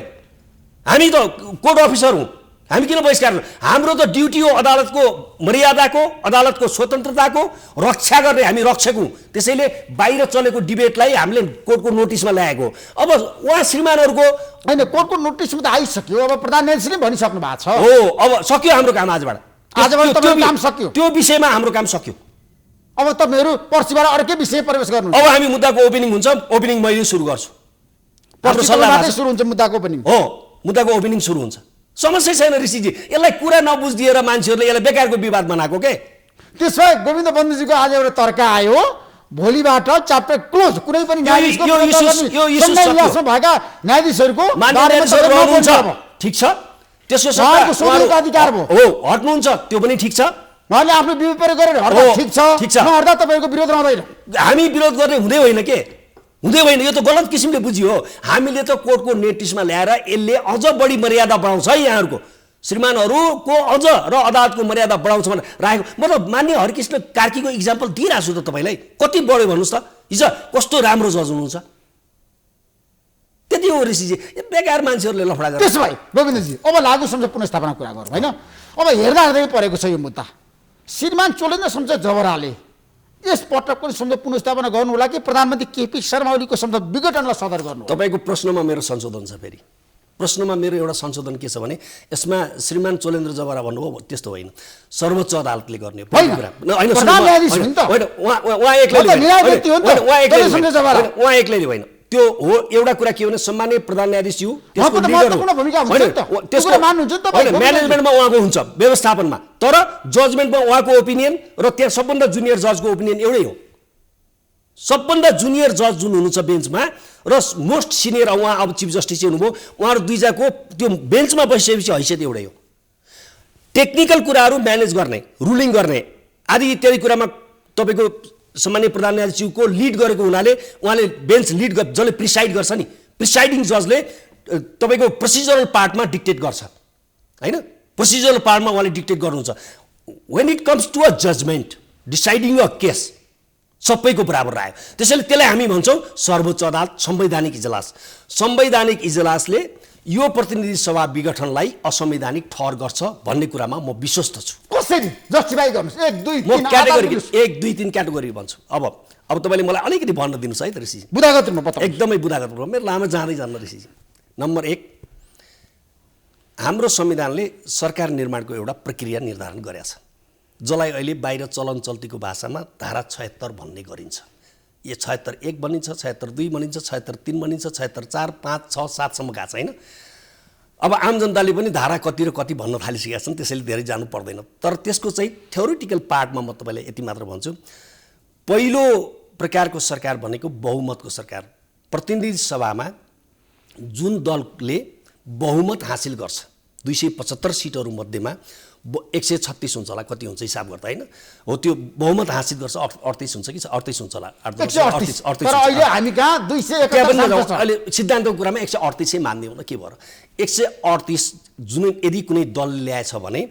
हामी त कोर्ट अफिसर हौं हामी किन बहिष्कार हाम्रो त ड्युटी हो अदालतको मर्यादाको अदालतको स्वतन्त्रताको रक्षा गर्ने हामी रक्षक हौं त्यसैले बाहिर चलेको डिबेटलाई हामीले कोर्टको नोटिसमा ल्याएको अब उहाँ श्रीमानहरुको हैन कोर्टको नोटिसमा त आइसक्यो अब प्रधान न्यायाधीशले भनिसक्नु भएको छ हो अब सक्यो हाम्रो काम आजबाट तपाईको काम सक्यो त्यो विषयमा हाम्रो काम सक्यो अब तपाईहरु पर्सिबाट अर्कै विषय प्रवेश गर्नु अब हामी मुद्दाको ओपनिङ हुन्छ ओपनिङ मैले सुरु गर्छु हाम्रो सल्लाहले सुरु हुन्छ मुद्दाको ओपनिङ हो मुद्दाको ओपनिङ सुरु हुन्छ समस्या छैन ऋषिजी यसलाई कुरा नबुझिदिएर मान्छेहरूले यसलाई बेकारको विवाद बनाएको के त्यसै गोविन्द बन्धुजीको आज एउटा तर्क आयो भोलिबाट च्याप्टर क्लोज कुनै पनि न्यायाधीशको यो इस्यु भएका न्यायाधीशहरुको मान्यताहरू रहनुहुन्छ ठीक छ त्यसको सत्ता अधिकार भयो हो हट्नुहुन्छ त्यो पनि ठीक छ उहाँले आफ्नो विरोध प्रयोग गरेर हट्दा ठीक छ नहट्दा तपाईको विरोध रहँदैन हामी विरोध गर्ने हुँदै होइन के हुँदै होइन यो त गलत किसिमले बुझियो हामीले त कोर्टको नोटिसमा ल्याएर यसले अझ बढी मर्यादा बढाउँछ है यहाँहरुको श्रीमानहरुको अझ र अदालतको मर्यादा बढाउँछ भनेर राखेको मतलब मान्य हरकृष्ण कार्कीको इक्जाम्पल दिइराछु त तपाईलाई कति बढ्यो भन्नुस् त हिजो कस्तो राम्रो जज हुनुहुन्छ त्यति हो ऋषिजी बेकार मान्छेहरूले लफडा गर्छ त्यसो भए गोविन्दजी अब लागू संसद पुनर्स्थापना कुरा गरौँ हैन अब हेर्दै परेको छ यो मुद्दा श्रीमान चोलेन्द्र शमशेर जबराले यस पटक पनि संसद पुनर्स्थापना गर्नु होला कि प्रधानमन्त्री केपी शर्मा ओलीको संसद विघटनलाई सदर गर्नु तपाईको प्रश्नमा मेरो संशोधन छ फेरि प्रश्नमा मेरो एउटा संशोधन के छ भने यसमा श्रीमान चोलेन्द्र जबरा भन्नुभयो त्यस्तो होइन, सर्वोच्च अदालतले गर्ने हो। होइन, प्रधान न्यायाधीश हुन् त। होइन, उहाँ एक्लैले न्यायाधीश हुन् त। उहाँ एक्लैले होइन, त्यो हो। एउटा कुरा के हो भने सम्माननीय प्रधान न्यायाधीश त्यसको लिडर हो, त्यसको म्यानेजमेन्टमा उहाँको हुन्छ, व्यवस्थापनमा, तर जजमेन्टमा उहाँको ओपिनियन र त्यहाँ सबभन्दा जुनियर जजको ओपिनियन एउटै हो। सबभन्दा जुनियर जज जुन हुनुहुन्छ बेन्चमा र मोस्ट सिनियर उहाँ अब चिफ जस्टिस हुनुभयो, उहाँहरू दुईजनाको त्यो बेन्चमा बसिसकेपछि हैसियत एउटै हो। टेक्निकल कुराहरू म्यानेज गर्ने, रुलिङ गर्ने आदि इत्यादि कुरामा तपाईँको सामान्य प्रधान न्यायाधीशको लिड गरेको हुनाले उहाँले बेन्च लिड जसले प्रिसाइड गर्छ नि, प्रिसाइडिङ जजले तपाईँको प्रोसिजरल पार्टमा डिक्टेट गर्छ होइन, प्रोसिजरल पार्टमा उहाँले डिक्टेट गर्नुहुन्छ। When it comes to a judgement deciding a case सबैको बराबर आयो, त्यसैले त्यसलाई हामी भन्छौँ सर्वोच्च अदालत संवैधानिक इजलास। संवैधानिक इजलासले यो प्रतिनिधि सभा विघटनलाई असंवैधानिक ठहर गर्छ भन्ने कुरामा म विश्वस्त छु। कसरी जस्टिफाई गर्नुस्? 1 2 3 1 2 3 क्याटेगोरी भन्छु। अब तपाईँले मलाई अलिकति भन्न दिनुहोस् है त ऋषिजी, बुदागत रूपमा बताउनु। एकदमै बुदागत रूपमा, मेरो लामो जाँदै जान्न ऋषिजी। नम्बर 1, हाम्रो संविधानले सरकार निर्माणको एउटा प्रक्रिया निर्धारण गरेको छ, जसलाई अहिले बाहिर चलन चल्तीको भाषामा धारा 76 भन्ने गरिन्छ। यो 76(1) भनिन्छ, 76(2) भनिन्छ, 76(3) भनिन्छ, 76(4), 5, 6, 7 सम्म गएको छ होइन। अब आम जनताले पनि धारा कति र कति भन्न थालिसकेका छन्, त्यसैले धेरै जानु पर्दैन। तर त्यसको चाहिँ थ्योरिटिकल पार्टमा म तपाईँलाई यति मात्र भन्छु, पहिलो प्रकारको सरकार भनेको बहुमतको सरकार। प्रतिनिधि सभामा जुन दलले बहुमत हासिल गर्छ 275 सिटहरू मध्येमा 136 हुन्छ होला, कति हुन्छ हिसाब गर्दा होइन हो, त्यो बहुमत हासिल गर्छ 38 हुन्छ कि 38 हुन्छ होला, 138। तर अहिले हामी कहाँ 271 अहिले सिद्धान्तको कुरामा 138 मान्दिउँ न, के भएर 138 जुन यदि कुनै दलले ल्याएछ भने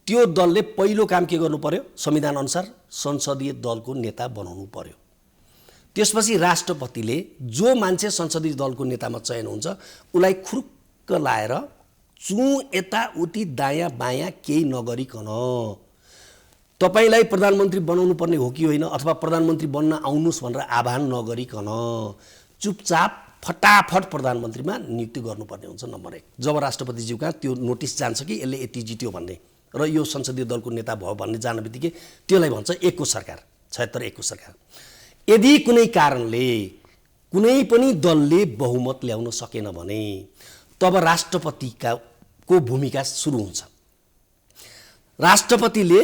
त्यो दलले पहिलो काम के गर्नु पर्यो, संविधान अनुसार संसदीय दलको नेता बनाउनु पर्यो। त्यसपछि राष्ट्रपतिले जो मान्छे संसदीय दलको नेतामा चयन हुन्छ उसलाई खुरुक्क लाएर यताउति दायाँ बायाँ केही नगरिकन तपाईँलाई प्रधानमन्त्री बनाउनु पर्ने हो कि होइन, अथवा प्रधानमन्त्री बन्न आउनुहोस् भनेर आह्वान नगरिकन चुपचाप फटाफट प्रधानमन्त्रीमा नियुक्ति गर्नुपर्ने हुन्छ। नम्बर 1, जब राष्ट्रपतिज्यू कहाँ त्यो नोटिस जान्छ कि यसले यति जित्यो भन्ने र यो संसदीय दलको नेता भयो भन्ने जान बित्तिकै त्यसलाई भन्छ 1 को सरकार, 76(1) को सरकार। यदि कुनै कारणले कुनै पनि दलले बहुमत ल्याउन सकेन भने तब राष्ट्रपतिको भूमिका सुरु हुन्छ। राष्ट्रपतिले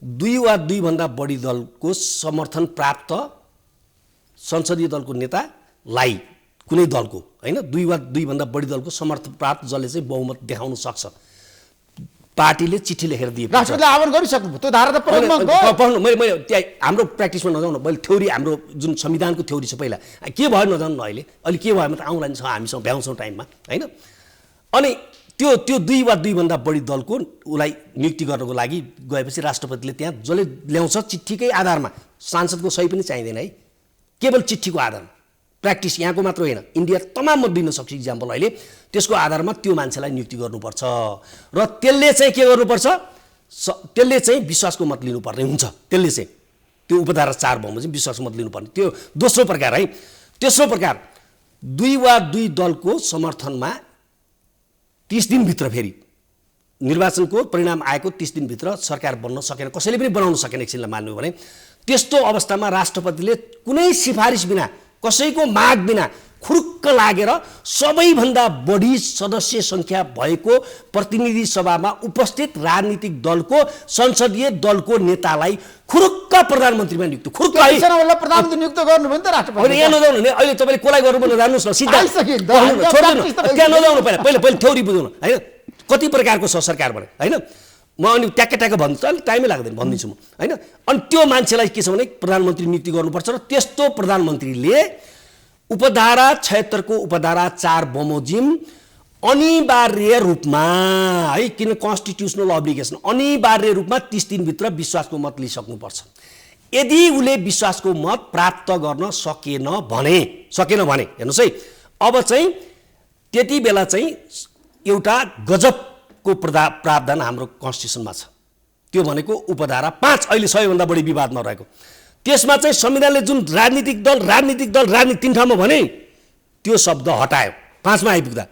2 वा 2 भन्दा बढी दलको समर्थन प्राप्त संसदीय दलको नेतालाई, कुनै दलको होइन, 2 वा 2 भन्दा बढी दलको समर्थन प्राप्त जसले चाहिँ बहुमत देखाउन सक्छ, पार्टीले चिठी लेखेर दिए राष्ट्रपतिले आह्वान गरिसक्नु त्यो धारा त पढ्नु। मैले त्यहाँ हाम्रो प्र्याक्टिसमा नजाउँ, मैले थ्योरी हाम्रो जुन संविधानको थ्योरी छ पहिला के भयो नजाउँ न, अहिले के भयो भने त आउँला नि छ, हामीसँग भ्याउँछौँ टाइममा होइन। अनि त्यो 2 वा 2 भन्दा बढी दलको उसलाई नियुक्ति गर्नको लागि गएपछि राष्ट्रपतिले त्यहाँ जसले ल्याउँछ चिठीकै आधारमा, सांसदको सही पनि चाहिँदैन है, केवल चिठीको आधारमा, प्र्याक्टिस यहाँको मात्र होइन, इन्डिया तमाममा दिन सक्छ इक्जाम्पल अहिले, त्यसको आधारमा त्यो मान्छेलाई नियुक्ति गर्नुपर्छ र त्यसले चाहिँ के गर्नुपर्छ, त्यसले चाहिँ विश्वासको मत लिनुपर्ने हुन्छ। त्यसले चाहिँ त्यो उपधारा 4 बमोजिम विश्वासको मत लिनुपर्ने, त्यो दोस्रो प्रकार है। तेस्रो प्रकार 2 वा 2 दलको समर्थनमा 30 दिनभित्र, फेरि निर्वाचनको परिणाम आएको 30 दिनभित्र सरकार बन्न सकेन, कसैले पनि बनाउन सकेन एकछिनलाई मान्नु भने त्यस्तो अवस्थामा राष्ट्रपतिले कुनै सिफारिस बिना, कसैको माग बिना खुरुक्क लागेर सबैभन्दा बढी सदस्य सङ्ख्या भएको प्रतिनिधि सभामा उपस्थित राजनीतिक दलको संसदीय दलको नेतालाई खुरुक्क प्रधानमन्त्रीमा नियुक्त, खुरुक्क प्रधानमन्त्री नियुक्त गर्नु भने त राष्ट्रपति यहाँ नजाउनु नि, अहिले तपाईँले कसलाई गर्नु पनि जान्नुहोस् न, सिधा त्यहाँ नजाउनु, पहिला थ्योरी बुझाउनु होइन, कति प्रकारको छ सरकार भने होइन। म अनि ट्याक्क भन्छु, अलिक टाइमै लाग्दैन भनिदिन्छु म होइन। अनि त्यो मान्छेलाई के छ भने प्रधानमन्त्री नियुक्ति गर्नुपर्छ र त्यस्तो प्रधानमन्त्रीले उपधारा 76 को उपधारा 4 बमोजिम अनिवार्य रूपमा है, किन कन्स्टिट्युसनल अब्लिगेसन, अनिवार्य रूपमा 30 दिनभित्र विश्वासको मत लिइसक्नुपर्छ। यदि उसले विश्वासको मत प्राप्त गर्न सकेन भने हेर्नुहोस् है, अब चाहिँ त्यति बेला चाहिँ एउटा गजबको प्रावधान हाम्रो कन्स्टिट्युसनमा छ, त्यो भनेको उपधारा 5 अहिले सबैभन्दा बढी विवादमा रहेको। त्यसमा चाहिँ संविधानले जुन राजनीतिक दल 3 ठाउँमा भने त्यो शब्द हटायो, 5 मा आइपुग्दा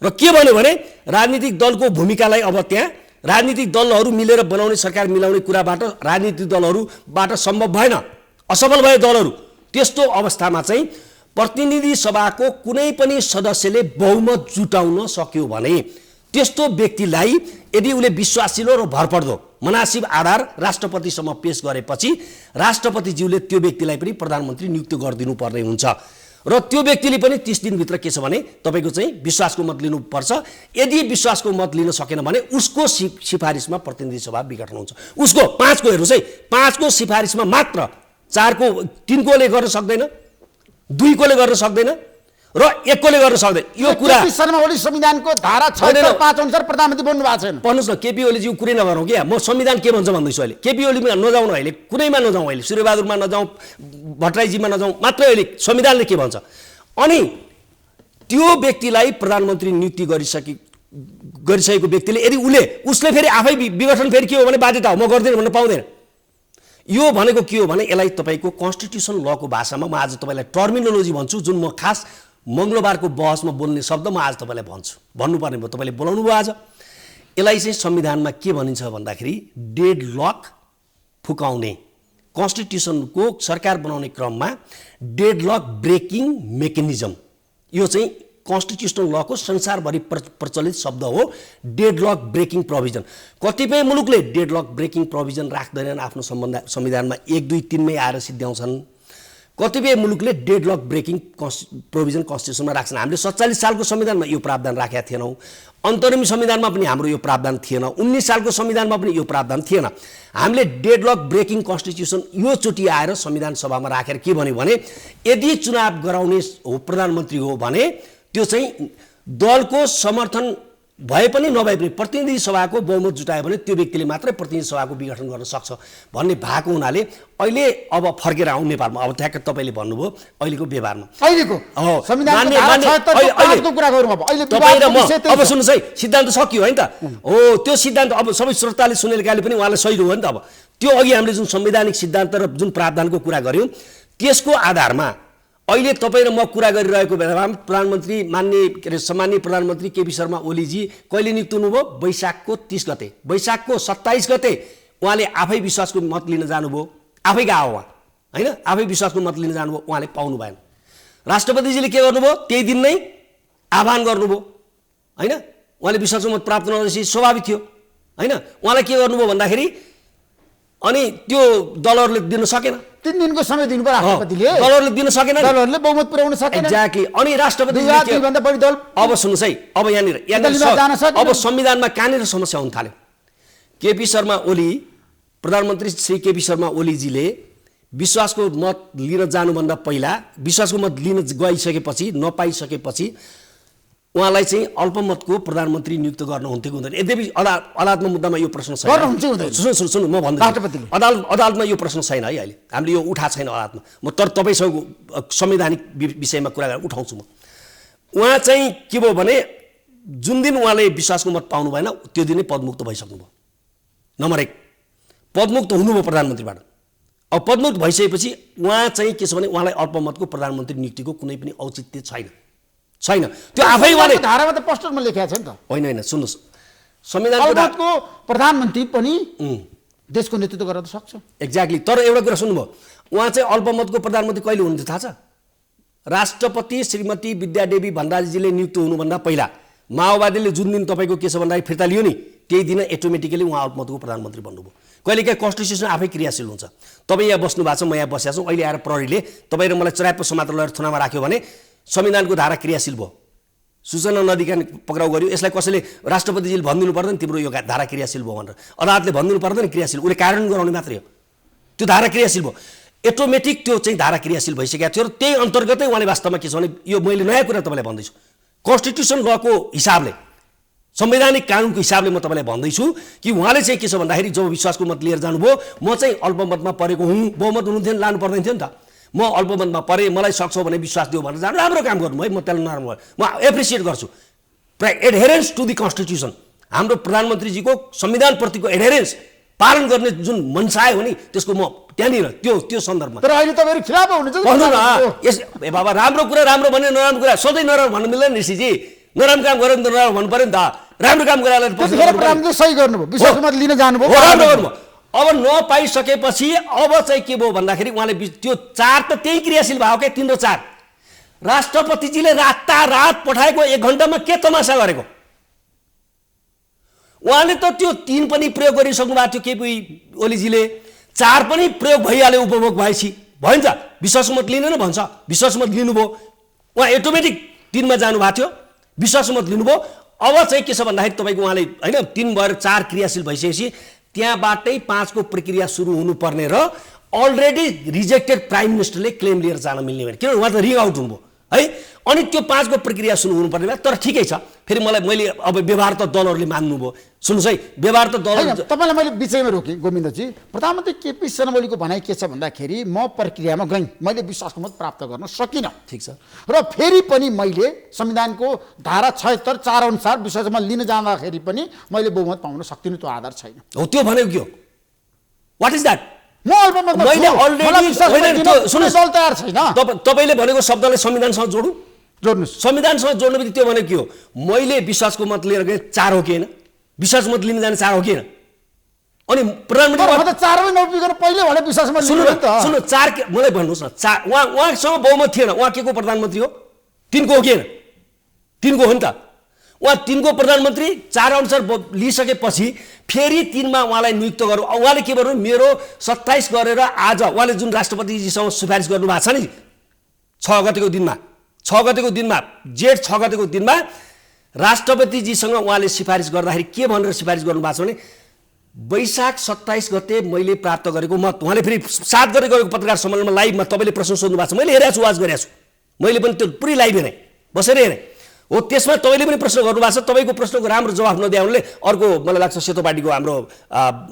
र के भन्यो भने राजनीतिक दलको भूमिकालाई अब त्यहाँ राजनीतिक दलहरू मिलेर बनाउने सरकार मिलाउने कुराबाट राजनीतिक दलहरूबाट सम्भव भएन, असफल भए दलहरू। त्यस्तो अवस्थामा चाहिँ प्रतिनिधि सभाको कुनै पनि सदस्यले बहुमत जुटाउन सक्यो भने त्यस्तो व्यक्तिलाई यदि उसले विश्वासिलो र भरपर्दो मनासिब आधार राष्ट्रपतिसम्म पेश गरेपछि राष्ट्रपतिज्यूले त्यो व्यक्तिलाई पनि प्रधानमन्त्री नियुक्त गरिदिनु पर्ने हुन्छ र त्यो व्यक्तिले पनि 30 दिनभित्र के छ भने तपाईको चाहिँ विश्वासको मत लिनुपर्छ। यदि विश्वासको मत लिन सकेन भने उसको सिफारिसमा प्रतिनिधि सभा विघटन हुन्छ। उसको 5 को हेर्नुस् है, 5 को सिफारिसमा मात्र 4 को 3 कोले गर्न सक्दैन, 2 कोले गर्न सक्दैन र 1 कोले गर्न सक्दैन। यो कुरा केपी शर्मा ओली संविधानको धारा 6.5 अनुसार प्रधानमन्त्री बन्नु भएको छैन। भन्नुस् न, केपी ओलीज्यू कुरै नगरौँ क्या, म संविधान के भन्छ भन्दैछु अहिले। केपी ओलीमा नजाउँ अहिले, कुनैमा नजाउँ अहिले, सूर्यबहादुरमा नजाउँ, भट्टराईजीमा नजाउँ, मात्र अहिले संविधानले के भन्छ। अनि त्यो व्यक्तिलाई प्रधानमन्त्री नियुक्ति गरिसकेको व्यक्तिले यदि उसले फेरि आफै विघटन फेरि के हो भने बाध्यता हो, म गर्दिनँ भन्न पाउँदैन। यो भनेको के हो भने यसलाई तपाईको कन्स्टिट्युसन लको भाषामा म आज तपाईलाई टर्मिनोलोजी भन्छु, जुन म खास मङ्गलबारको बहसमा बोल्ने शब्द म आज तपाईलाई भन्नुपर्ने भयो, तपाईले बोलाउनु भयो आज। यसलाई चाहिँ संविधानमा के भनिन्छ भन्दाखेरि डेड लक फुकाउने, कन्स्टिट्युसनको सरकार बनाउने क्रममा डेड लक ब्रेकिङ मेकानिजम, यो चाहिँ कन्स्टिट्युसनल लको संसारभरि प्रचलित शब्द हो, डेड लक ब्रेकिङ प्रोभिजन। कतिपय मुलुकले डेड लक ब्रेकिङ प्रोभिजन राख्दैनन्, आफ्नो संविधानमा 1, 2, 3 मै आएर सिद्ध्याउँछन्। कतिपय मुलुकले डेड लक ब्रेकिङ प्रोभिजन कन्स्टिट्युसनमा राख्छन्। हामीले 47 सालको संविधानमा यो प्रावधान राखेका थिएनौँ, अन्तरिम संविधानमा पनि हाम्रो यो प्रावधान थिएन, 19 सालको संविधानमा पनि यो प्रावधान थिएन। हामीले डेड लक ब्रेकिङ कन्स्टिट्युसन यो चोटि आएर संविधान सभामा राखेर के भन्यो भने यदि चुनाव गराउने हो प्रधानमन्त्री हो भने त्यो चाहिँ दलको समर्थन भए पनि नभए पनि प्रतिनिधि सभाको बहुमत जुटायो भने त्यो व्यक्तिले मात्रै प्रतिनिधि सभाको विघटन गर्न सक्छ भन्ने भएको हुनाले अहिले अब फर्केर आउँ नेपालमा। अब ठ्याक्क तपाईले भन्नुभयो अहिलेको व्यवहारमा, अहिलेको संविधानको धारा 76 को कुरा गरौँ। अब अहिले अब सुन्नुस् है, सिद्धान्त सकियो होइन त हो, त्यो सिद्धान्त अब सबै श्रोताले सुनेकाले पनि उहाँलाई सही हो नि त। अब त्यो अघि हामीले जुन संवैधानिक सिद्धान्त र जुन प्रावधानको कुरा गर्यौँ त्यसको आधारमा अहिले तपाईँ र म कुरा गरिरहेको बेलामा प्रधानमन्त्री सम्माननीय प्रधानमन्त्री केपी शर्मा ओलीजी कहिले नियुक्त हुनुभयो? वैशाखको 30 गते, वैशाखको 27 गते उहाँले आफै विश्वासको मत लिन जानुभयो, आफै गयो उहाँ होइन, आफै विश्वासको मत लिन जानुभयो, उहाँले पाउनु भएन। राष्ट्रपतिजीले के गर्नुभयो? त्यही दिन नै आह्वान गर्नुभयो होइन, उहाँले विश्वासको मत प्राप्त नगरेपछि स्वाभाविक थियो होइन। उहाँलाई के गर्नुभयो भन्दाखेरि अनि त्यो दलहरूले दिन सकेन, 3 दिनको समय दिनु पर्यो राष्ट्रपतिले, दलहरूले दिन सकेन, दलहरूले बहुमत पुर्याउन सकेन। एक्ज्याक्टली। अनि राष्ट्रपतिले भन्दा बढी दल, अब सुन्नुस् है, अब यहाँनिर अब संविधानमा कहाँनिर समस्या हुन थाल्यो। केपी शर्मा ओली, प्रधानमन्त्री श्री केपी शर्मा ओलीजीले विश्वासको मत लिन जानुभन्दा पहिला विश्वासको मत लिन गइसकेपछि नपाइसकेपछि उहाँलाई चाहिँ अल्पमतको प्रधानमन्त्री नियुक्त गर्न हुन्थ्यो कि हुँदैन? यद्यपि अदालतमा मुद्दामा यो प्रश्न छैन। सुन्नु म भन्छु, अदालतमा यो प्रश्न छैन है, अहिले हामीले यो उठा छैन अदालतमा। म तर तपाईँसँग संवैधानिक विषयमा कुरा गरेर उठाउँछु म। उहाँ चाहिँ के भयो भने जुन दिन उहाँले विश्वासको मत पाउनु भएन त्यो दिन नै पदमुक्त भइसक्नुभयो। नम्बर 1, पदमुक्त हुनुभयो प्रधानमन्त्रीबाट। अब पदमुक्त भइसकेपछि उहाँ चाहिँ के छ भने उहाँलाई अल्पमतको प्रधानमन्त्री नियुक्तिको कुनै पनि औचित्य छैन। त्यो आफै उहाँले धारामा त पोस्टरमा लेखेको छ नि त। होइन सुन्नुहोस्, संविधानको प्रधानमन्त्री पनि देशको नेतृत्व गर्न सक्छ। एक्ज्याक्टली। तर एउटा कुरा सुन्नुभयो, उहाँ चाहिँ अल्पमतको प्रधानमन्त्री कहिले हुनुहुन्थ्यो थाहा छ? राष्ट्रपति श्रीमती विद्यादेवी भण्डारीजीले नियुक्त हुनुभन्दा पहिला माओवादीले जुन दिन तपाईँको के छ भन्दाखेरि फिर्ता लियो नि त्यही दिन अटोमेटिकली उहाँ अल्पमतको प्रधानमन्त्री बन्नुभयो। कहिलेकाहीँ कन्स्टिट्युसन आफै क्रियाशील हुन्छ। तपाईँ यहाँ बस्नु भएको छ, म यहाँ बसेको छु, अहिले आएर प्रहरीले तपाईँ र मलाई चराप्प समातेर लगेर थुनामा राख्यो भने संविधानको धारा क्रियाशील भयो, सूचना नदिकन पक्राउ गर्यो। यसलाई कसैले राष्ट्रपतिजीले भनिदिनु पर्दैन तिम्रो यो धारा क्रियाशील भयो भनेर, अदालतले भनिदिनु पर्दैन क्रियाशील, उसले कारण गराउने मात्रै हो, त्यो धारा क्रियाशील भयो। अटोमेटिक त्यो चाहिँ धारा क्रियाशील भइसकेको थियो र त्यही अन्तर्गतै उहाँले वास्तवमा के छ भने यो मैले नयाँ कुरा तपाईँलाई भन्दैछु, कन्स्टिट्युसन लको हिसाबले संवैधानिक कानुनको हिसाबले म तपाईँलाई भन्दैछु कि उहाँले चाहिँ के छ भन्दाखेरि जब विश्वासको मत लिएर जानुभयो म चाहिँ अल्पमतमा परेको हुँ, बहुमत हुनुहुन्थ्यो लानु पर्दैन थियो नि त, म अल्पमतमा परेँ, मलाई सक्छौ भने विश्वास दियो भनेर जानु राम्रो काम गर्नु है, म त्यसलाई नराम्रो म एप्रिसिएट गर्छु। एडहेरेन्स टु दि कन्स्टिट्युसन, हाम्रो प्रधानमन्त्रीजीको संविधानप्रतिको एडहेरेन्स पालन गर्ने जुन मनसाय हो नि त्यसको म त्यहाँनिर त्यो सन्दर्भमा। तर अहिले तपाईँहरू खिलाफ हुनुहुन्छ भन्नु न, यस बाबा राम्रो कुरा राम्रो भन्ने नराम्रो कुरा सधैँ नराम्रो भन्नु मिल्दैन ऋषिजी। नराम्रो काम गरेर नराम्रो भन्नु पर्यो नि त राम्रो काम गरेर त्यतिखेर प्रधानमन्त्रीले सही गर्नुभयो विश्वासको मत लिन जानुभयो राम्रो गर्नुभयो अब नपाइसकेपछि अब चाहिँ के भयो भन्दाखेरि उहाँले त्यो 4 त त्यही क्रियाशील भयो के 3 र 4 राष्ट्रपतिजीले रातारात पठाएको 1 घण्टामा के तमासा गरेको उहाँले त त्यो 3 पनि प्रयोग गरिसक्नु भएको थियो केपी ओलीजीले 4 पनि प्रयोग भइहाल्यो उपभोग भएपछि भन्छ विश्वास मत लिनु न भन्छ विश्वास मत लिनुभयो उहाँ अटोमेटिक 3 मा जानु भएको थियो विश्वास मत लिनुभयो अब चाहिँ के छ भन्दाखेरि तपाईको उहाँले हैन 3 भएर 4 क्रियाशील भइसकेपछि त्यहाँबाटै 5 को प्रक्रिया सुरु हुनुपर्ने र अलरेडी रिजेक्टेड प्राइम मिनिस्टरले क्लेम लिएर जान मिल्ने भने किनभने उहाँ त रिङ आउट हुनुभयो है अनि त्यो 5 को प्रक्रिया सुरु हुनुपर्ने भए तर ठिकै छ फेरि मैले अब व्यवहार त दलहरुले मान्नुभयो सुन्नुस् है व्यवहार त दलहरु तपाईलाई मैले विषयमा रोकेँ गोविन्दजी प्रधानमन्त्री केपी शर्मा ओलीको भनाइ के छ भन्दाखेरि म प्रक्रियामा गएँ मैले विश्वासको मत प्राप्त गर्न सकिनँ ठीक छ र फेरि पनि मैले संविधानको धारा 76 4 अनुसार विश्वासमा लिन जाँदाखेरि पनि मैले बहुमत पाउन सक्दिनँ त्यो आधार छैन हो त्यो भनेको के हो व्हाट इज दैट म अल्पमतमा मैले अलरेडी सुन्नुस् दल तयार छैन तपाईले भनेको शब्दले संविधानसँग जोडु जोड्नुस् संविधानसँग जोड्नु बित्तिकै त्यो भनेको के हो मैले विश्वासको मत लिएर गए 4 हो कि हैन विश्वास मत लिन जाने 4 हो कि हैन अनि प्रधानमन्त्री त 4 पनि नपिकन पहिले भने विश्वासमा लिनु नि त सुन्नु 4 मलाई भन्नुस् न 4 उहाँसँग बहुमत थिएन उहाँ के को प्रधानमन्त्री हो 3 को हो कि हैन 3 को हो नि त उहाँ 3 को प्रधानमन्त्री 4 अनुसार लिइसकेपछि फेरि 3 मा उहाँलाई नियुक्त गर्नु उहाँले के गर्नु मेरो 27 गरेर आज उहाँले जुन राष्ट्रपतिजीसँग सिफारिस गर्नु भएको छ नि 6 गतेको दिनमा 6 गतेको दिनमा जेठ 6 गतेको दिनमा राष्ट्रपतिजीसँग उहाँले सिफारिस गर्दाखेरि के भनेर सिफारिस गर्नु भएको छ भने वैशाख 27 गते मैले प्राप्त गरेको मत उहाँले फेरि 7 गते गरेको पत्रकार सम्मेलनमा लाइभमा तपाईले प्रश्न सोध्नु भएको छ मैले हेरेको छु वाच गरेको छु मैले पनि त्यो पुरै लाइभ हेरेँ बसेर हेरेँ हो त्यसमा तपाईले पनि प्रश्न गर्नु भएको छ तपाईको प्रश्नको राम्रो जवाफ नदिएउनले अर्को मलाई लाग्छ सेतो पार्टीको हाम्रो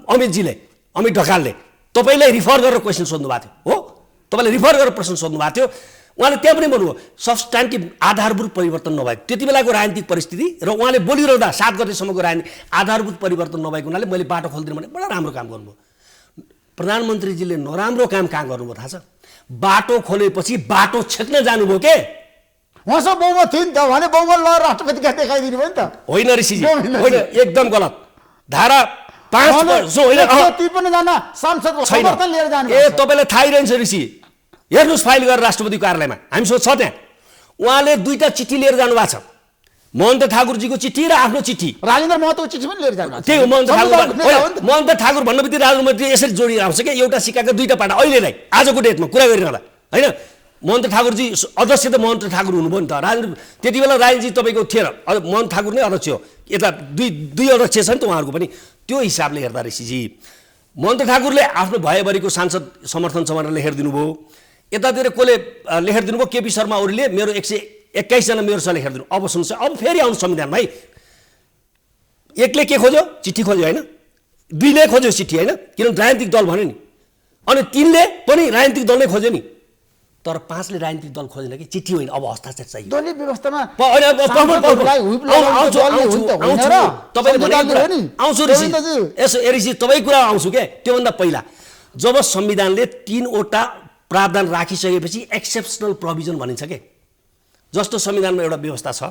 अमित ढकालले तपाईलाई रिफर गरेर क्वेशन सोध्नु भएको थियो हो तपाईले रिफर गरेर प्रश्न सोध्नु भएको थियो उहाँले त्यहाँ पनि भन्नुभयो सब्स्टान्टिभ आधारभूत परिवर्तन नभएको त्यति बेलाको राजनीतिक परिस्थिति र उहाँले बोलिरहँदा 7 गतेसम्मको राजनीति आधारभूत परिवर्तन नभएको हुनाले मैले बाटो खोल्दिनँ भने बडा राम्रो काम गर्नुभयो प्रधानमन्त्रीजीले नराम्रो काम कहाँ गर्नुभयो थाहा छ बाटो खोलेपछि बाटो छेक्न जानुभयो के उहाँसँग बहुमत थियो नि त भने बहुमत ल राष्ट्रपतिका देखाइदिनु भयो नि त होइन ऋषिजी होइन एकदम गलत धारा 5 जो होइन ती पनि जना सांसदको समर्थन लिएर जानु ए तपाईलाई थाहै रहन्छ ऋषि हेर्नुस् फाइल गरेर राष्ट्रपतिको कार्यालयमा हामीसँग छ त्यहाँ उहाँले 2टा चिठी लिएर जानु भएको छ महन्त ठाकुरजीको चिठी र आफ्नो चिठी राजेन्द्र महतोको चिठी पनि लिएर जानु त्यही हो महन्त ठाकुर भन्नु बित्तिकै राजनीति यसरी जोडी आउँछ के एउटा सिक्काका 2टा पाटा अहिलेलाई आजको डेटमा कुरा गरिरहँदा होइन महन्त ठाकुरजी अध्यक्ष त महन्त ठाकुर हुनुभयो नि त राजेन्द्र त्यति बेला राजेन्द्रजी तपाईँको थिएन महन्त ठाकुर नै अध्यक्ष हो यता दुई अध्यक्ष छ नि त उहाँहरूको पनि त्यो हिसाबले हेर्दा ऋषिजी महन्त ठाकुरले आफ्नो भएभरिको सांसद समर्थन समाएर लेखेर दिनुभयो यतातिर कसले लेखेर दिनुभयो केपी शर्मा ओलीले मेरो 121 जना मेरो छ लेखेर दिनु अब सुन्नुहोस् अब फेरि आउनु संविधानमा है एकले के खोज्यो चिठी खोज्यो होइन 2ले खोज्यो चिठी होइन किनभने राजनीतिक दल भन्यो नि अनि 3ले पनि राजनीतिक दल नै खोज्यो नि तर 5ले राजनीतिक दल खोजेन कि चिठी होइन अब हस्ताक्षर चाहियो दलीय व्यवस्थामा यसो तपाईँ कुरा आउँछु के त्योभन्दा पहिला जब संविधानले 3वटा प्रावधान राखिसकेपछि एक्सेप्सनल प्रोभिजन भनिन्छ के जस्तो संविधानमा एउटा व्यवस्था छ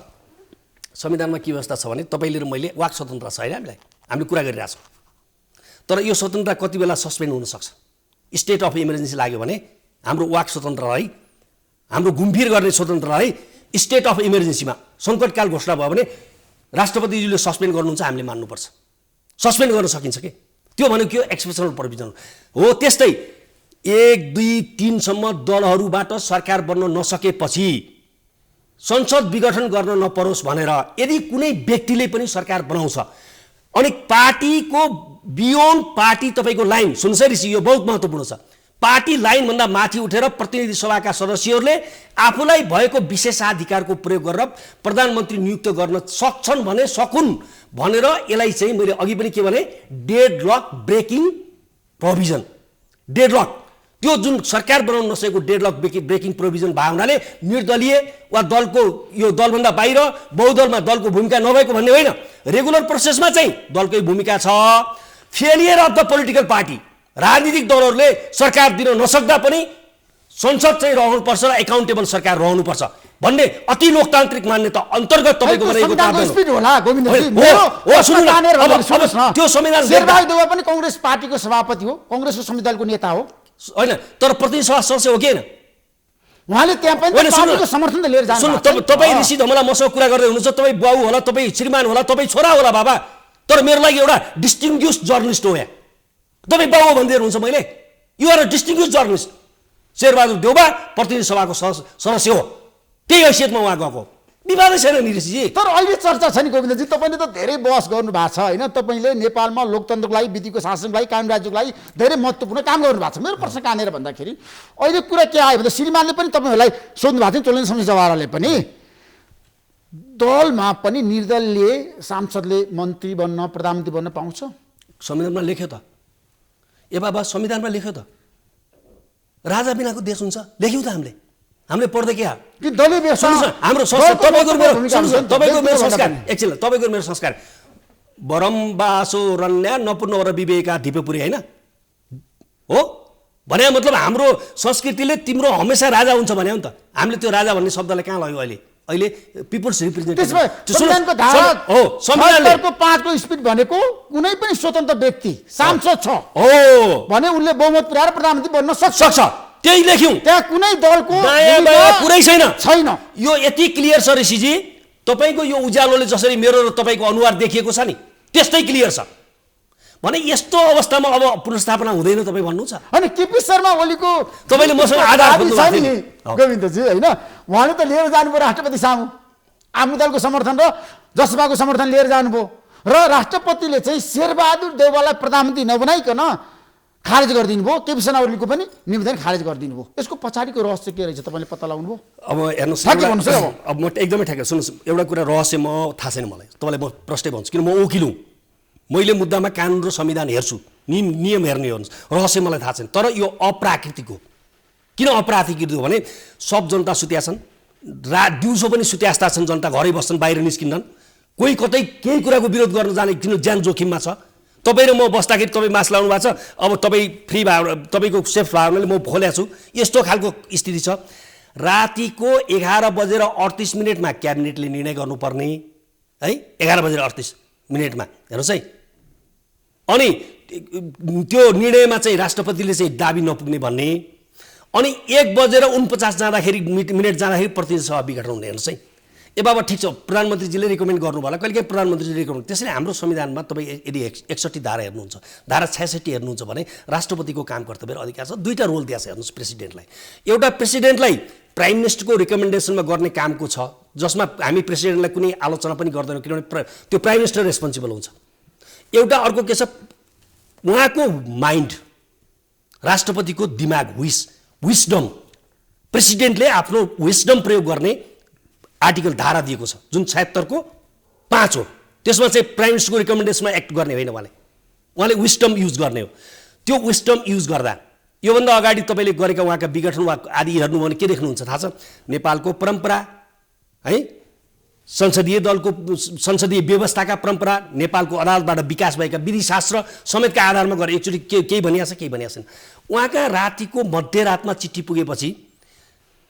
संविधानमा के व्यवस्था छ भने तपाईले र मैले वाक स्वतन्त्रता छ हैन हामीले कुरा गरिरहेछौँ तर यो स्वतन्त्रता कति बेला सस्पेन्ड हुन सक्छ स्टेट अफ इमर्जेन्सी लाग्यो भने हाम्रो वाक स्वतन्त्रतालाई हाम्रो घुमफिर गर्ने स्वतन्त्रतालाई स्टेट अफ इमर्जेन्सीमा सङ्कटकाल घोषणा भयो भने राष्ट्रपतिजीले सस्पेन्ड गर्नुहुन्छ हामीले मान्नुपर्छ सस्पेन्ड गर्न सकिन्छ के त्यो भनेको के एक्सेप्सनल प्रोभिजन हो त्यस्तै 1 2 3 सम्म दलहरूबाट सरकार बन्न नसकेपछि संसद विघटन गर्न नपरोस् भनेर यदि कुनै व्यक्तिले पनि सरकार बनाउँछ अनि पार्टीको बियोन्ड पार्टी तपाईको लाइन सुन्नुहोस् है यो बहुत महत्त्वपूर्ण छ पार्टी लाइन भन्दा माथि उठेर प्रतिनिधि सभाका सदस्यहरूले आफूलाई भएको विशेषाधिकारको प्रयोग गरेर प्रधानमन्त्री नियुक्त गर्न सक्छन् भने सकुन् भनेर यसलाई चाहिँ मैले अघि पनि के भने डेडलक ब्रेकिङ प्रोभिजन डेडलक त्यो जुन सरकार बनाउन नसकेको डेडलक ब्रेकिङ प्रोभिजन भएको हुनाले निर्दलीय वा दलको यो दलभन्दा बाहिर बहुदलमा दलको भूमिका नभएको भन्ने होइन रेगुलर प्रोसेसमा चाहिँ दलकै भूमिका छ failure of the political party राजनीतिक दलहरूले सरकार दिन नसक्दा पनि संसद चाहिँ रहनुपर्छ र एकाउन्टेबल सरकार रहनुपर्छ भन्ने अति लोकतान्त्रिक मान्यता अन्तर्गत तपाईँको बनाएको संविधानको स्पिड होला गोविन्दजी। हो, मेरो हो, सुन्नु न, तानेर अब- भनेर सुन्नुहोस् न। अब त्यो संविधान शेरबहादुर देउवा पनि कांग्रेस पार्टीको सभापति हो, कांग्रेसको संविधान दलको नेता हो। होइन, तर प्रतिनिधि सभा सदस्य हो कि होइन? उहाँले त्यहाँ पनि होइन, सुन्नु न। पार्टीको समर्थन त लिएर जानु सुन्नु, भएको छ। तपाईँ ऋषि धमला मसँग कुरा गर्दै हुनुहुन्छ, तपाईँ बाउ होला, तपाईँ श्रीमान होला, तपाईँ छोरा होला बाबा, तर मेरो लागि एउटा डिस्टिङ्ग्युस जर्नलिस्ट हो यहाँ। तपाईँ बाउ हो भन्दै हुनुहुन्छ मैले, you are a distinguished journalist. Sherbahadur Deuba प्रतिनिधि सभाको सदस्य हो, त्यही हैसियतमा उहाँ गएको, विवादै छैन नि ऋषिजी। तर अहिले चर्चा छ नि गोविन्दजी, तपाईँले त धेरै बहस गर्नु भएको छ होइन? तपाईँले नेपालमा लोकतन्त्रको लागि, विधिको शासनको लागि, कानुन राज्यको लागि धेरै महत्त्वपूर्ण काम गर्नु भएको छ। मेरो प्रश्न कहाँनिर भन्दाखेरि अहिले कुरा के आयो भने श्रीमानले पनि तपाईँहरूलाई सोध्नु भएको थियो, चोलेन्द्र शमशेर जवाहरले पनि दलमा पनि निर्दलीय सांसदले मन्त्री बन्न, प्रधानमन्त्री बन्न पाउँछ? संविधानमा लेख्यो त, ए बाबा संविधानमा लेख्यो त, राजा बिनाको देश हुन्छ, लेख्यौँ त हामीले पढ्दै के कि दलीय व्यवस्था हाम्रो संस्कार तपाईँको मेरो संस्कार एकछिन तपाईँको मेरो संस्कार वरम बासो रन्या नपुर्न वर विवेका धिपेपुरी होइन हो भने मतलब हाम्रो संस्कृतिले तिम्रो हमेसा राजा हुन्छ भन्यो नि त। हामीले त्यो राजा भन्ने शब्दलाई कहाँ लग्यो अहिले? अहिले पिपल्स रिप्रेजेन्टेटिभ संविधानको धारा हो, संविधानले 5 को स्पिड भनेको कुनै पनि स्वतन्त्र व्यक्ति सांसद छ हो भने उनले बहुमत पुर्याएर प्रधानमन्त्री बन्न सक्छ। त्यही लेख्यौँ, त्यहाँ कुनै दलको दायाँ बायाँ कुरै छैन। छैन। यो यति क्लियर छ ऋषिजी, तपाईँको यो उज्यालोले जसरी मेरो र तपाईँको अनुहार देखिएको छ नि त्यस्तै क्लियर छ भने यस्तो अवस्थामा अब पुनर्स्थापना हुँदैन तपाईँ भन्नु छ। अनि केपी शर्मा ओलीको तपाईँले मसँग आधार खोज्नु भएको थियो नि गोविन्दजी होइन? उहाँले त लिएर जानुभयो राष्ट्रपति सामु, आफ्नो दलको समर्थन र जसपाको समर्थन लिएर जानुभयो र राष्ट्रपतिले चाहिँ शेरबहादुर देउवालाई प्रधानमन्त्री नबनाइकन खारेज गरिदिनु भयो। केपी शर्मा ओलीको पनि निवेदन खारेज गरिदिनु भयो। यसको पछाडिको रहस्य के रहेछ तपाईँले पत्ता लगाउनु भयो? अब हेर्नुहोस्, अब म एकदमै ठ्याक्कै सुन्नुहोस्, एउटा कुरा रहस्य म थाहा छैन मलाई, तपाईँलाई म प्रश्नै भन्छु, किन म वकिल हुँ, मैले मुद्दामा कानुन र संविधान हेर्छु, नियम हेर्ने हेर्नुहोस्, रहस्य मलाई थाहा छैन। तर यो अप्राकृतिक हो। किन अप्राकृतिक हो भने सब जनता सुत्या छन्, दिउँसो पनि सुत्या जस्ता छन्, जनता घरै बस्छन्, बाहिर निस्किन्छन्, कोही कतै केही कुराको विरोध गर्न जाने किन ज्यान जोखिममा छ। तपाईँ र म बस्दाखेरि तपाईँ मास्क लाउनु भएको छ, अब तपाईँ फ्री भयो, तपाईँको सेफ भयो भने म खोल्या छु, यस्तो खालको स्थिति छ। रातिको 11:38 क्याबिनेटले निर्णय गर्नुपर्ने है, 11:38 हेर्नुहोस् है। अनि त्यो निर्णयमा चाहिँ राष्ट्रपतिले चाहिँ दाबी नपुग्ने भन्ने, अनि 1:49 जाँदाखेरि जाँदाखेरि प्रतिनिधि सभा विघटन हुने। हेर्नुहोस् है, ए बाबा ठिक छ, प्रधानमन्त्रीजीले रिकमेन्ड गर्नुभयो होला, कहिलेकाहीँ प्रधानमन्त्रीले रिकमेन्ड। त्यसैले हाम्रो संविधानमा तपाईँ यदि 61 धारा हेर्नुहुन्छ, धारा 66 हेर्नुहुन्छ भने राष्ट्रपतिको काम कर्तव्य र अधिकार छ। दुईवटा रोल दिएको छ हेर्नुहोस् प्रेसिडेन्टलाई। एउटा प्रेसिडेन्टलाई प्राइम मिनिस्टरको रिकमेन्डेसनमा गर्ने कामको छ, जसमा हामी प्रेसिडेन्टलाई कुनै आलोचना पनि गर्दैनौँ, किनभने त्यो प्राइम मिनिस्टर रेस्पोन्सिबल हुन्छ। एउटा अर्को के छ, उहाँको माइन्ड, राष्ट्रपतिको दिमाग, विस्डम, प्रेसिडेन्टले आफ्नो विस्डम प्रयोग गर्ने आर्टिकल धारा दिएको छ, जुन 76 को 5 हो। त्यसमा चाहिँ प्राइम मिनिस्टरको रिकमेन्डेसनमा एक्ट गर्ने होइन, उहाँले विस्डम युज गर्ने हो। त्यो विस्डम युज गर्दा योभन्दा अगाडि तपाईँले गरेका उहाँका विघटन वा आदि हेर्नु भने के देख्नुहुन्छ थाहा छ? नेपालको परम्परा है, संसदीय दलको संसदीय व्यवस्थाका परम्परा, नेपालको अदालतबाट विकास भएका विधिशास्त्र समेतका आधारमा गरे एकचोटि केही भनिएको छ, केही भनिएको छैन। उहाँका रातिको मध्यरातमा चिठी पुगेपछि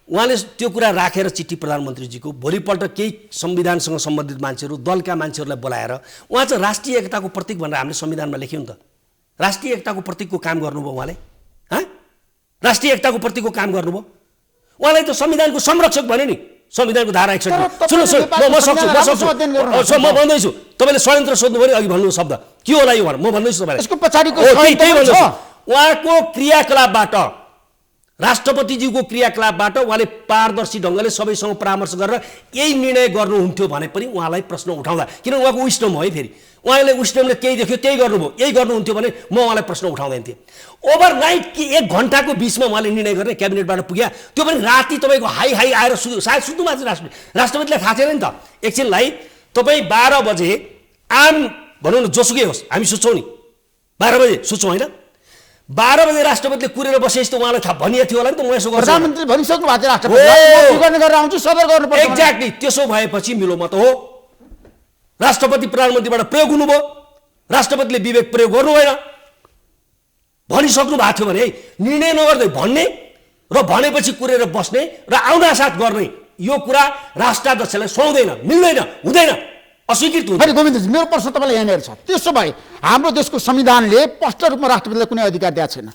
उहाँले त्यो कुरा राखेर चिठी प्रधानमन्त्रीजीको, भोलिपल्ट केही संविधानसँग सम्बन्धित मान्छेहरू, दलका मान्छेहरूलाई बोलाएर उहाँ चाहिँ राष्ट्रिय एकताको प्रतीक भनेर हामीले संविधानमा लेख्यौँ नि त। राष्ट्रिय एकताको प्रतीकको काम गर्नुभयो उहाँले, राष्ट्रिय एकताको प्रतीकको काम गर्नुभयो। उहाँलाई त संविधानको संरक्षक भन्यो नि, संविधानको धारा 61। सुन्नुहोस्, म भन्दैछु, तपाईँले षड्यन्त्र सोध्नुभयो अघि भन्नु शब्द के होला यो, म भन्दैछु तपाईँलाई। यसको पछाडिको उहाँको क्रियाकलापबाट, राष्ट्रपतिजीको क्रियाकलापबाट उहाँले पारदर्शी ढङ्गले सबैसँग परामर्श गरेर यही निर्णय गर्नुहुन्थ्यो भने पनि उहाँलाई प्रश्न उठाउँदा, किन उहाँको विस्डम हो है, फेरि उहाँले विस्डमले केही देख्यो त्यही गर्नुभयो, यही गर्नुहुन्थ्यो भने म उहाँलाई प्रश्न उठाउँदैन थिएँ। ओभरनाइट कि 1 घन्टाको बिचमा उहाँले निर्णय गर्ने, क्याबिनेटबाट पुग्या, त्यो पनि राति तपाईँको हाई आएर सायद सुत्नुमा चाहिँ राष्ट्रपतिलाई थाहा छैन नि त। एकछिनलाई तपाईँ 12 बजे आम भनौँ न जोसुकै होस्, हामी सुत्छौँ नि, 12 बजे सुत्छौँ होइन, 12 बजे राष्ट्रपतिले कुरेर बसेपछि त उहाँलाई थाहा भनिएको थियो होला नि त, म यसो गर्छु प्रधानमन्त्री भनिसक्नु भएको थियो राष्ट्रपति गरेर आउँछु, सदर गर्नुपर्छ। एक्ज्याक्टली त्यसो भएपछि मिलोमत हो, राष्ट्रपति प्रधानमन्त्रीबाट प्रयोग हुनुभयो, राष्ट्रपतिले विवेक प्रयोग गर्नु भएन, भनिसक्नु भएको थियो भने निर्णय नगर्दै भन्ने र भनेपछि कुरेर बस्ने र आउनासाथ गर्ने यो कुरा राष्ट्राध्यक्षलाई सुहाउँदैन, मिल्दैन, हुँदैन, अस्वीकृत हुन्छ। फेरि गोविन्दजी मेरो प्रश्न तपाईँलाई यहाँनिर छ। त्यसो भए हाम्रो देशको संविधानले स्पष्ट रूपमा राष्ट्रपतिलाई कुनै अधिकार दिएको छैन।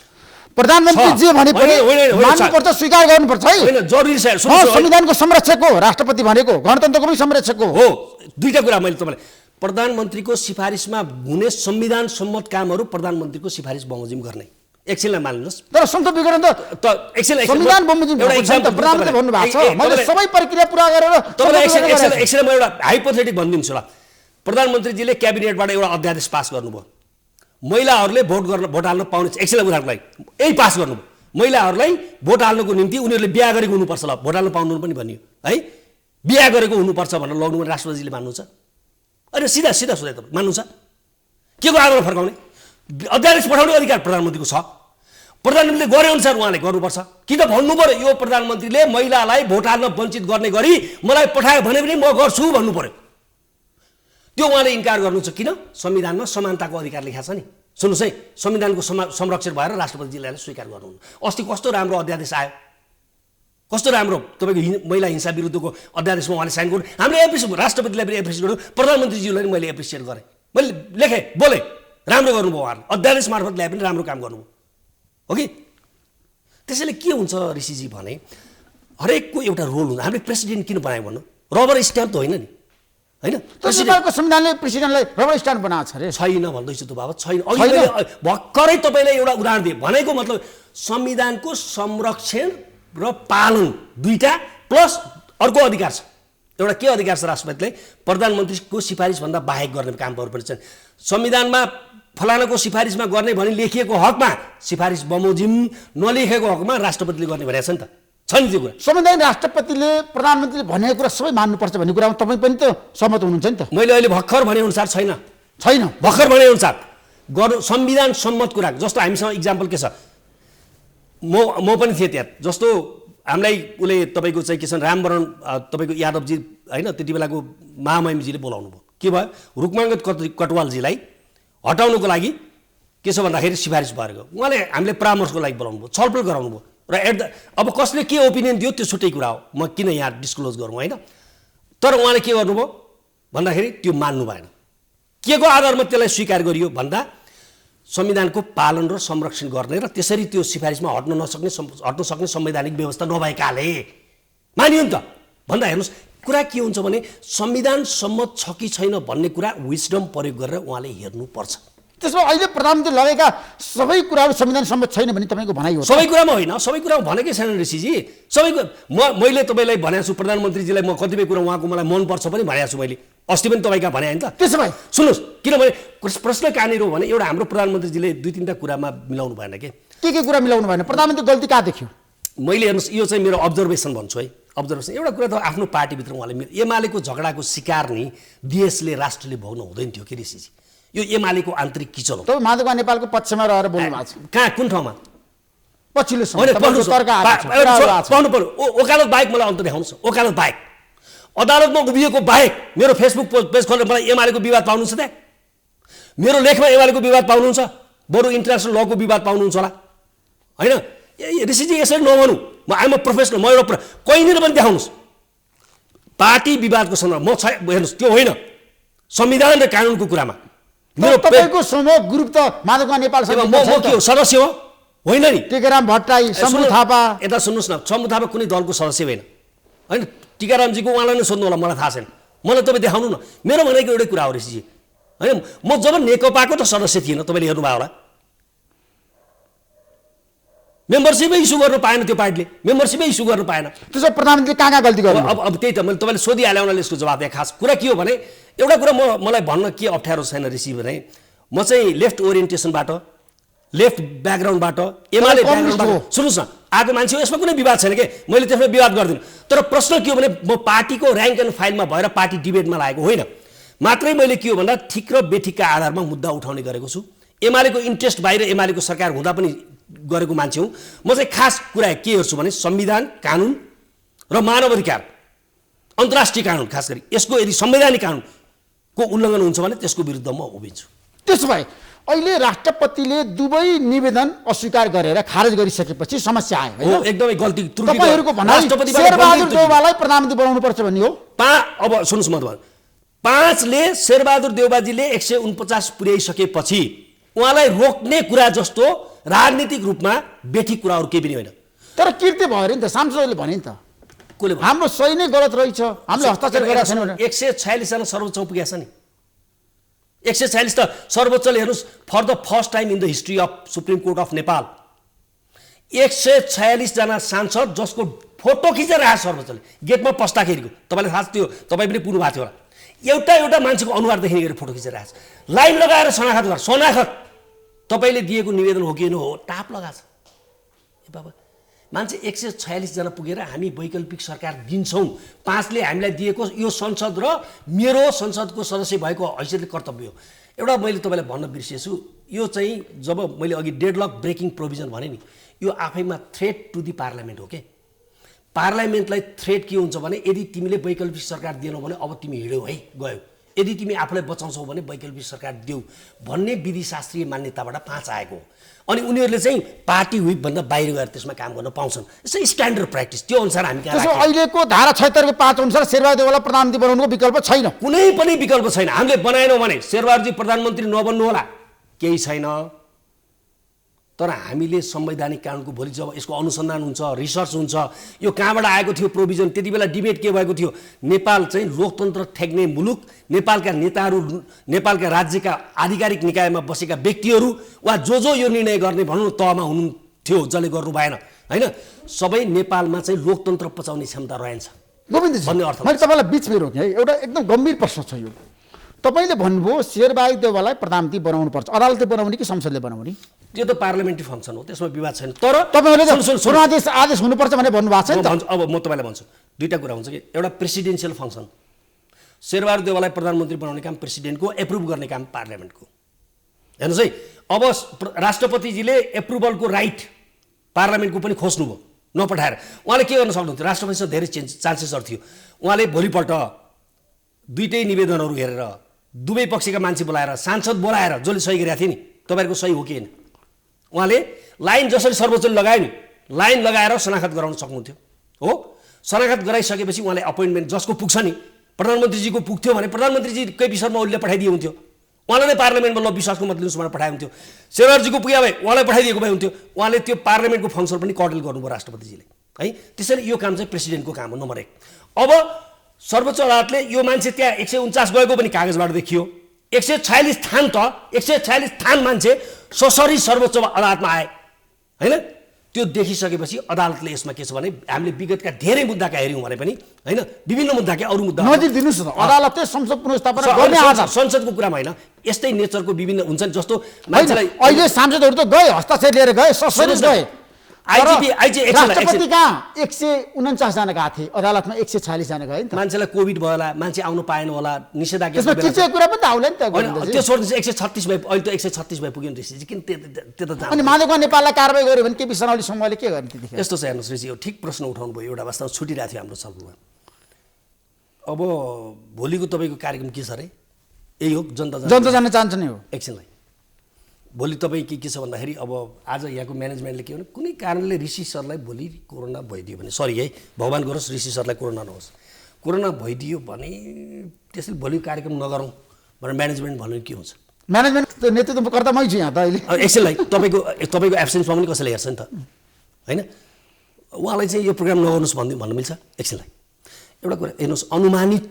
प्रधानमन्त्री जे भने पनि मान्नुपर्छ, स्वीकार गर्नुपर्छ है। होइन, जरुरी छ। संविधानको संरक्षक हो राष्ट्रपति भनेको, गणतन्त्रको पनि संरक्षक हो। दुईटा कुरा मैले तपाईँलाई, प्रधानमन्त्रीको सिफारिसमा हुने संविधान सम्मत कामहरू प्रधानमन्त्रीको सिफारिस बमोजिम गर्ने, एकछिनलाई मान्नुहोस्। तर संसद विघटन त संविधान बमोजिम प्रधानमन्त्री भन्नु भएको छ। मैले सबै प्रक्रिया पुरा गरेर एकछिन म एउटा हाइपोथेटिक भनिदिन्छु ल। प्रधानमन्त्रीजीले क्याबिनेटबाट एउटा अध्यादेश पास गर्नुभयो, महिलाहरूले भोट हाल्न पाउने, एकछिन उदाहरणको लागि यही पास गर्नुभयो, महिलाहरूलाई भोट हाल्नको निम्ति उनीहरूले बिहा गरेको हुनुपर्छ, ल भोट हाल्न पाउनु पनि भनियो है, बिहा गरेको हुनुपर्छ भनेर लग्नु पनि राष्ट्रपतिजीले मान्नुहुन्छ? अनि सिधा सिधा सोधे तपाईँ मान्नुहुन्छ? के को आधारमा फर्काउने? अध्यादेश पठाउने अधिकार प्रधानमन्त्रीको छ, प्रधानमन्त्रीले गरे अनुसार उहाँले गर्नुपर्छ। कि त भन्नु पर्यो यो प्रधानमन्त्रीले महिलालाई भोट हाल्न वञ्चित गर्ने गरी मलाई पठायो भने पनि म गर्छु भन्नु पर्यो। त्यो उहाँले इन्कार गर्नु छ। किन? संविधानमा समानताको अधिकार लेखा छ नि। सुन्नुहोस् है, संविधानको संरक्षण भएर राष्ट्रपतिजीले स्वीकार गर्नुहुन्न। अस्ति कस्तो राम्रो अध्यादेश आयो, कस्तो राम्रो तपाईँको महिला हिंसा विरुद्धको अध्यादेशमा उहाँले साइन गर्नु, हामीले एप्रिसिएट, राष्ट्रपतिलाई पनि एप्रिसिएट गर्नु, प्रधानमन्त्रीज्यूलाई पनि मैले एप्रिसिएट गरेँ, मैले लेखेँ, बोलेँ, राम्रो गर्नुभयो उहाँहरूले, अध्यादेश मार्फत ल्याए पनि राम्रो काम गर्नुभयो हो कि। त्यसैले के हुन्छ ऋषिजी भने हरेकको एउटा रोल हुन्छ। हामीले प्रेसिडेन्ट किन बनायो भन्नु? रबर स्ट्याम्प त होइन नि, होइन? प्रेसिडेन्टको संविधानले प्रेसिडेन्टलाई रबर स्ट्याम्प बनाएको छ अरे? छैन भन्दैछु त बाबा, छैन। भर्खरै तपाईँलाई एउटा उदाहरण दिएँ, भनेको मतलब संविधानको संरक्षण र पालन दुईटा प्लस अर्को अधिकार छ। एउटा के अधिकार छ राष्ट्रपतिलाई? प्रधानमन्त्रीको सिफारिसभन्दा बाहेक गर्ने कामहरू पनि छन्। संविधानमा फलानाको सिफारिसमा गर्ने भनी लेखिएको हकमा सिफारिस बमोजिम नलेखेको हकमा राष्ट्रपतिले गर्ने भनेको छ नि त, छ नि त्यो कुरा। संविधान राष्ट्रपतिले प्रधानमन्त्रीले भनेको कुरा सबै मान्नुपर्छ भन्ने कुरामा तपाईँ पनि त सहमत हुनुहुन्छ नि त? मैले अहिले भर्खर भनेअनुसार छैन, भर्खर भनेअनुसार गर्नु संविधान सम्मत कुरा। जस्तो हामीसँग इक्जाम्पल के छ, म पनि थिएँ त्यहाँ। जस्तो हामीलाई उसले तपाईँको चाहिँ के छ, रामवरण तपाईँको यादवजी होइन, त्यति बेलाको महामहिमजीले बोलाउनु भयो। के भयो? रुक्माङ्गद कटवालजीलाई हटाउनुको लागि के छ भन्दाखेरि सिफारिस भएको, उहाँले हामीले परामर्शको लागि बोलाउनु भयो, छलफल गराउनु भयो र अब कसले के ओपिनियन दियो त्यो छुट्टै कुरा हो, म किन यहाँ डिस्क्लोज गरौँ होइन। तर उहाँले के गर्नुभयो भन्दाखेरि त्यो मान्नु भएन। के को आधारमा त्यसलाई स्वीकार गरियो भन्दा संविधानको पालन र संरक्षण गर्ने र त्यसरी त्यो सिफारिसमा हट्न सक्ने संवैधानिक व्यवस्था नभएकाले मानियो नि त भन्दा हेर्नुहोस् कुरा के हुन्छ भने संविधान सम्मत छ कि छैन भन्ने कुरा विजडम प्रयोग गरेर उहाँले हेर्नुपर्छ। त्यसमा अहिले प्रधानमन्त्री लगेका सबै कुराहरू संविधान सम्मत छैन भने तपाईँको भनाइ हो? सबै कुरामा होइन, सबै कुरामा भनेकै छैन ऋषिजी। सबैको मैले तपाईँलाई भनेको छु, प्रधानमन्त्रीजीलाई म कतिपय कुरा उहाँको मलाई मनपर्छ पनि भनेको छु मैले, अस्ति पनि तपाईँका भने होइन त। त्यसो भए सुन्नुहोस्, किनभने प्रश्न कहाँनिर हो भने एउटा हाम्रो प्रधानमन्त्रीजीले दुई तिनवटा कुरामा मिलाउनु भएन। के कुरा मिलाउनु भएन? प्रधानमन्त्री गल्ती कहाँ देख्यो? मैले हेर्नुहोस्, यो चाहिँ मेरो अब्जर्भेसन भन्छु है, अब्जर्भेसन। एउटा कुरा त आफ्नो पार्टीभित्र उहाँले एमालेको झगडाको शिकार नि देशले राष्ट्रले भोग्न हुँदैन थियो कि ऋषिजी, यो एमालेको आन्तरिक किचन हो। तपाईँ माधव नेपालको पक्षमा रहेर बोल्नु भएको छ? कहाँ, कुन ठाउँमा? पछिल्लो पाउनु पर्यो ओकालत बाहेक मलाई अन्त देखाउनुहोस्। ओकालत बाहेक अदालतमा उभिएको बाहेक मेरो फेसबुक पेज खोलेर मलाई एमालेको विवाद पाउनुहुन्छ त्यहाँ? मेरो लेखमा एमालेको विवाद पाउनुहुन्छ? बरु इन्टरनेसनल लको विवाद पाउनुहुन्छ होला होइन? ऋषिजी यसरी नभनु, म आइम अ प्रोफेसनल, म एउटा कहीँनिर पनि देखाउनुहोस् पार्टी विवादको सन्दर्भ। म हेर्नुहोस् त्यो होइन, संविधान र कानुनको कुरामा मेरो तपाईको समूह ग्रुप त माधव नेपाल म के हो, सदस्य हो होइन नि? टीकाराम भट्टराई, शम्भु थापा। यता सुन्नुहोस् न, शम्भु थापा कुनै दलको सदस्य होइन होइन। टीकारामजीको उहाँलाई नै सोध्नु होला, मलाई थाहा छैन, मलाई तपाईँ देखाउनु न। मेरो भनेको एउटै कुरा हो ऋषिजी होइन, म जब नेकपाको त सदस्य थिएन, तपाईँले हेर्नुभयो होला, मेम्बरसिपै इस्यु गर्नु पाएन त्यो पार्टीले, मेम्बरसिपै इस्यु गर्नु पाएन। त्यसो प्रधानमन्त्री कहाँ गल्ती गर्नु? अब त्यही त मैले तपाईँले सोधिहालेँ उनीहरूले यसको जवाब दिए। खास कुरा के हो भने एउटा कुरा मलाई भन्न के अप्ठ्यारो छैन ऋषि भने, म चाहिँ लेफ्ट ओरिएन्टेसनबाट, लेफ्ट ब्याकग्राउन्डबाट, एमाले ब्याकग्राउन्डबाट सुन्नुहोस् न आएको मान्छे हो, यसमा कुनै विवाद छैन कि, मैले त्यसमा विवाद गर्दिनँ। तर प्रश्न के हो भने म पार्टीको ऱ्याङ्क एन्ड फाइलमा भएर पार्टी डिबेटमा लागेको होइन, मात्रै मैले के हो भन्दा ठिक र बेठिकका आधारमा मुद्दा उठाउने गरेको छु। एमालेको इन्ट्रेस्ट बाहिर एमालेको सरकार हुँदा पनि गरेको मान्छे हुँ। म चाहिँ खास कुरा के हेर्छु भने संविधान, कानुन र मानव अधिकार, अन्तर्राष्ट्रिय कानुन, खास गरी यसको यदि संवैधानिक कानुनको उल्लङ्घन हुन्छ भने त्यसको विरुद्ध म उभिन्छु। त्यसो भए अहिले राष्ट्रपतिले दुवै निवेदन अस्वीकार गरेर खारेज गरिसकेपछि समस्या आयो हो एकदमै गल्ती त्रुटि तपाईहरुको भनाइ शेरबहादुर देउवालाई प्रधानमन्त्री बनाउनु पर्छ भन्ने हो अब सुन्नुस् म तपाईँ 5 ले शेरबहादुर देउवाजीले 149 पुर्याइसकेपछि उहाँलाई रोक्ने कुरा जस्तो राजनीतिक रूपमा बेठी कुराहरू केही पनि होइन तर कृत्य भयो नि त सांसदले भने नि त कोले हाम्रो सही नै गलत रहेछ हामीले हस्ताक्षर गरेका छैनौँ 146 जना सर्वोच्च पुगेका छ नि 146 त सर्वोच्चले हेर्नुस् for the first time in the history of supreme court of Nepal 146 जना सांसद जसको फोटो खिचेर आए सर्वोच्चले गेटमा पस्ताखेरिको तपाईलाई थाहा थियो तपाईँ पनि पुग्नु भएको थियो होला एउटा मान्छेको अनुहारदेखि लिएर फोटो खिचेर आएछ लाइन लगाएर सनाखत तपाईले दिएको निवेदन हो कि हो टाप लगाछ ए बाबा मान्छे 146 जना पुगेर हामी वैकल्पिक सरकार दिन्छौँ 5 ले हामीलाई दिएको यो संसद र मेरो संसदको सदस्य भएको हैसियतले कर्तव्य हो एउटा मैले तपाईलाई भन्न बिर्सेछु यो चाहिँ जब मैले अघि डेडलक ब्रेकिङ प्रोभिजन भने नि यो आफैमा थ्रेट टु दि पार्लियामेन्ट हो के पार्लियामेन्टलाई थ्रेट के हुन्छ भने यदि तिमीले वैकल्पिक सरकार दिएनौ भने अब तिमी हिड्यौ है गयौ यदि तिमी आफूलाई बचाउँछौ भने वैकल्पिक सरकार देऊ भन्ने विधिशास्त्रीय मान्यताबाट 5 आएको अनि उनीहरूले चाहिँ पार्टी व्हिप भन्दा बाहिर गएर त्यसमा काम गर्न पाउँछन् यसै स्ट्यान्डर्ड प्र्याक्टिस त्यो अनुसार हामी त्यसो अहिलेको धारा 76 को 5 अनुसार शेरबहादुर देउवालाई प्रधानमन्त्री बनाउनुको विकल्प छैन कुनै पनि विकल्प छैन हामीले बनाएनौँ भने शेरबहादुरजी प्रधानमन्त्री नबन्नु होला केही छैन तर हामीले संवैधानिक कानुनको भोलि जब यसको अनुसन्धान हुन्छ रिसर्च हुन्छ यो कहाँबाट आएको थियो प्रोभिजन त्यति बेला डिबेट के भएको थियो नेपाल चाहिँ लोकतन्त्र ठेक्ने मुलुक नेपालका नेताहरू नेपालका राज्यका आधिकारिक निकायमा बसेका व्यक्तिहरू वा जो यो निर्णय गर्ने भनौँ तहमा हुनुहुन्थ्यो जसले गर्नु भएन हैन सबै नेपालमा चाहिँ लोकतन्त्र पचाउने क्षमता रहन्छ गोविन्दजी भन्ने अर्थ मैले तपाईलाई बीचमै रोकेँ है एउटा एकदम गम्भीर प्रश्न छ यो तपाईले भन्नुभयो शेरबहादुर देउवालाई प्रधानमन्त्री बनाउनु पर्छ अदालतले बनाउने कि संसदले बनाउने त्यो त पार्लियामेन्ट्री फङ्सन हो त्यसमा विवाद छैन तर तपाईँहरूले आदेश हुनुपर्छ भनेर भन्नुभएको छ नि त अब म तपाईँलाई भन्छु दुईटा कुरा हुन्छ कि एउटा प्रेसिडेन्सियल फङ्सन शेरबहादुर देउवालाई प्रधानमन्त्री बनाउने काम प्रेसिडेन्टको एप्रुभ गर्ने काम पार्लियामेन्टको हेर्नुहोस् है अब राष्ट्रपतिजीले एप्रुभलको राइट पार्लियामेन्टको पनि खोज्नुभयो नपठाएर उहाँले के गर्न सक्नुहुन्थ्यो राष्ट्रपतिसँग धेरै चान्सेसहरू थियो उहाँले भोलिपल्ट दुईटै निवेदनहरू हेरेर दुवै पक्षका मान्छे बोलाएर सांसद बोलाएर जसले सही गरेका थिए नि तपाईँहरूको सही हो कि होइन उहाँले लाइन जसरी सर्वोच्चले लगायो नि लाइन लगाएर शनाखत गराउन सक्नुहुन्थ्यो हो शनाखत गराइसकेपछि उहाँले अपोइन्टमेन्ट जसको पुग्छ नि प्रधानमन्त्रीजीको पुग्थ्यो भने प्रधानमन्त्रीजीकै विषयमा उसले पठाइदिए हुन्थ्यो उहाँलाई नै पार्लियामेन्टमा ल विश्वासको मत लिनुहोस् भनेर पठाए हुन्थ्यो शेरबहादुरजीको पुग्यो भए उहाँलाई पठाइदिएको भए हुन्थ्यो उहाँले त्यो पार्लियामेन्टको फङ्सन पनि कर्टेल गर्नुभयो राष्ट्रपतिजीले है त्यसैले यो काम चाहिँ प्रेसिडेन्टको काम हो नम्बर 1 अब सर्वोच्च अदालतले यो मान्छे त्यहाँ 149 गएको पनि कागजबाट देखियो 146 थान त 146 थान मान्छे ससरी सर्वोच्च अदालतमा आए हैन त्यो देखिसकेपछि अदालतले यसमा के छ भने हामीले विगतका धेरै मुद्दाका हेर्यौँ भने पनि हैन विभिन्न मुद्दाका अरू मुद्दा नजिक दिनुस् न अदालतले संसद पुनर्स्थापना गर्ने आधार संसदको कुरामा हैन यस्तै नेचरको विभिन्न हुन्छन् जस्तो मान्छेलाई अहिले सांसदहरू त गए हस्ताक्षर लिएर गए ससरी गए राष्ट्रपति कहाँ 149 जना गएको थिए अदालतमा 146 जना गए नि त मान्छेलाई कोभिड भयो होला मान्छे आउनु पाएन होला निषेधाज्ञा त्यसमा चिचेको कुरा पनि त आउला नि त त्यो छोड्दै 136 भए अहिले त 136 भए पुग्यो नि ऋषि किन त्यो त अनि माधवका नेपाललाई कारबाही गर्यो भने केपी शर्माले समूहले के गर्ने त्यतिखेर यस्तो छ हेर्नुहोस् ऋषि यो ठिक प्रश्न उठाउनु भयो एउटा वास्तवमा छुटिरहेको थियो हाम्रो छलफलमा अब भोलिको तपाईँको कार्यक्रम के छ अरे यही हो जनता जान्न चाहन्छ नि हो एकछिनलाई भोलि तपाईँ के छ भन्दाखेरि अब आज यहाँको म्यानेजमेन्टले के भने कुनै कारणले ऋषि सरलाई भोलि कोरोना भइदियो भने सरी है भगवान गरोस् ऋषि सरलाई कोरोना नहोस् कोरोना भइदियो भने त्यसले भोलि कार्यक्रम नगरौँ भनेर म्यानेजमेन्ट भन्नु के हुन्छ म्यानेजमेन्ट नेतृत्व गर्दा मै छु यहाँ त अहिले एकछिनलाई तपाईँको एब्सेन्समा पनि कसैले हेर्छ नि त होइन उहाँलाई चाहिँ यो प्रोग्राम नगर्नुहोस् भन्नु मिल्छ एकछिनलाई एउटा कुरा हेर्नुहोस् अनुमानित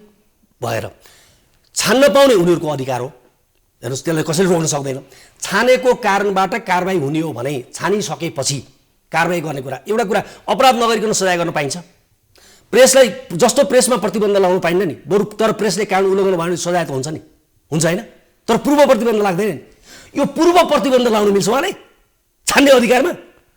भएर छान्न पाउने उनीहरूको अधिकार हो हेर्नुहोस् त्यसलाई कसैले रोक्न सक्दैन छानेको कारणबाट कारबाही हुने हो भने छानिसकेपछि कारबाही गर्ने कुरा एउटा कुरा अपराध नगरिकन सजाय गर्न पाइन्छ प्रेसलाई जस्तो प्रेसमा प्रतिबन्ध लगाउनु पाइन्न नि बरु तर प्रेसले कानुन उल्लङ्घन भयो भने सजाय त हुन्छ नि हुन्छ होइन तर पूर्व प्रतिबन्ध लाग्दैन नि यो पूर्व प्रतिबन्ध लगाउनु मिल्छ उहाँले छान्ने अधिकारमा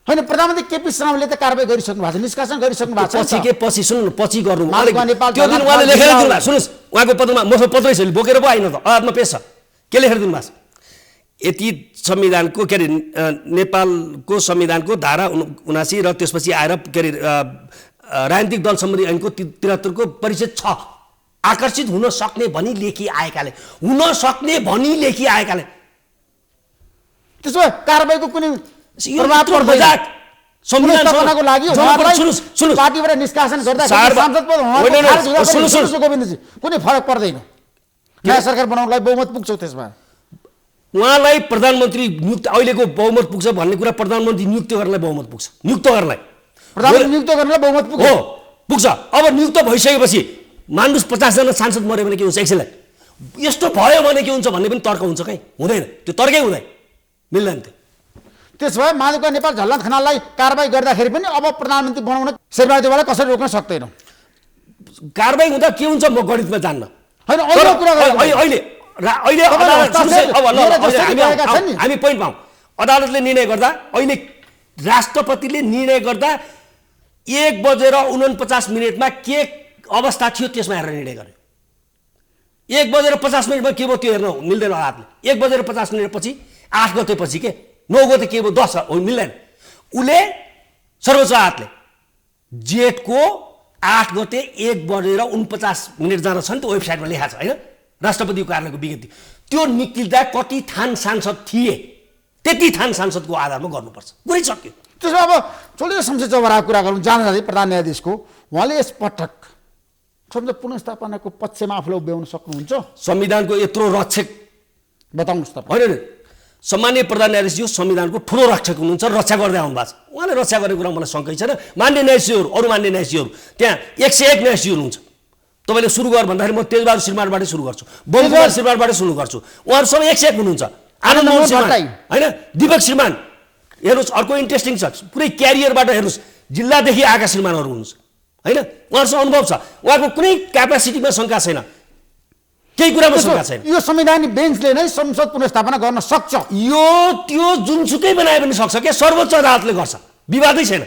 होइन प्रधानमन्त्री केपी शर्माले त कारबाही गरिसक्नु भएको छ निष्कासन गरिसक्नु भएको छ पछि सुन्नु पछि गर्नु त्यो दिन उहाँले लेखेर दिनु सुन्नुहोस् उहाँको पत्रमा मसँग पत्रै छ बोकेर पो आइन त अदालतमा पेश छ के लेखेर दिनु भएको यति संविधानको के अरे नेपालको संविधानको धारा 79 र त्यसपछि आएर के अरे राजनीतिक दल सम्बन्धी ऐनको 73 को परिच्छेद 6 आकर्षित हुन सक्ने भनी लेखी आएकाले त्यसो भए कारबाहीको कुनै यो प्रभाव यत्रो पर्दैन। मजाक संविधान पुनर्स्थापनाको लागि उहाँलाई सुन्नुहोस् पार्टीबाट निष्कासन गर्दा सार्व- सांसद पद उहाँको होइन, होइन, खारेज हुँदा पनि सुन्नुहोस्, सुन्नुहोस् गोविन्दजी, कुनै फरक पर्दैन। नयाँ सरकार बनाउनलाई बहुमत पुग्छ त्यसमा। उहाँलाई प्रधानमन्त्री नियुक्त अहिलेको बहुमत पुग्छ भन्ने कुरा प्रधानमन्त्री नियुक्त गर्नलाई बहुमत पुग्छ नियुक्त गर्नलाई प्रधानमन्त्री नियुक्त गर्नलाई बहुमत पुग्छ। हो पुग्छ। अब नियुक्त भइसकेपछि मान्नुहोस् 50 जना सांसद मऱ्यो भने के हुन्छ एकछिनलाई यस्तो भयो भने के हुन्छ भन्ने पनि तर्क हुन्छ कहीँ हुँदैन त्यो तर्कै हुँदैन मिल्दैन त्यो त्यसो भए माधवका नेपाल झलनाथ खनाललाई कारबाही गर्दाखेरि पनि अब प्रधानमन्त्री बनाउन शेरबहादुरलाई कसरी रोक्न सक्दैनौँ। कारबाही हुँदा के हुन्छ म गणितमा जान्न होइन तर अरू कुरा गरेको अहिले अदालत सुन्नुहोस् है, अब ल, हामी पोइन्ट पाऊँ। अदालतले निर्णय गर्दा अहिले राष्ट्रपतिले निर्णय गर्दा 1:49 के अवस्था थियो त्यसमा हेरेर निर्णय गर्यो। 1:50 के भयो त्यो हेर्न मिल्दैन। अदालतले 1:50 पछि 8 गते पछि के 9 गते के भयो 10 हो मिल्दैन। उसले सर्वोच्च अदालतले जेठको 8 गते 1:49 जाँदा छ नि त वेबसाइटमा लेखा छ होइन राष्ट्रपतिको कार्यालयको विज्ञप्ति त्यो निक्लिँदा कति थान सांसद थिए त्यति थान सांसदको आधारमा गर्नुपर्छ कुरै सक्यो। त्यसमा अब चोलियो संसद चौबराको कुरा गरौँ जाँदा जाँदै प्रधान न्यायाधीशको उहाँले यसपटक संसद पुनर्स्थापनाको पक्षमा आफूलाई उभ्याउन सक्नुहुन्छ संविधानको यत्रो रक्षक बताउनुहोस् तपाईँ। होइन सम्माननीय प्रधान न्यायाधीशज्यू संविधानको ठुलो रक्षक हुनुहुन्छ रक्षा गर्दै आउनु भएको छ उहाँले रक्षा गरेको कुरा मलाई शङ्कै छैन। मान्य न्यायाधीशहरू अरू मान्य न्यायाधीशहरू त्यहाँ 101 न्यायाधीशहरू हुन्छ। तपाईँले सुरु गर भन्दाखेरि म तेजबहादुर श्रीमानबाटै सुरु गर्छु बहुकुमार श्रीमानबाटै सुरु गर्छु उहाँहरू सबै 101 हुनुहुन्छ। आनन्द मोहन श्रीमान होइन दिपक श्रीमान हेर्नुहोस् अर्को इन्ट्रेस्टिङ छ पुरै क्यारियरबाट हेर्नुहोस् जिल्लादेखि आएका श्रीमानहरू हुनुहुन्छ होइन उहाँहरूसँग अनुभव छ उहाँको कुनै क्यापासिटीमा शङ्का छैन केही कुरामा शङ्का छैन। यो संवैधानिक बेन्चले नै संसद पुनर्स्थापना गर्न सक्छ यो त्यो जुनसुकै बनाए पनि सक्छ क्या सर्वोच्च अदालतले गर्छ विवादै छैन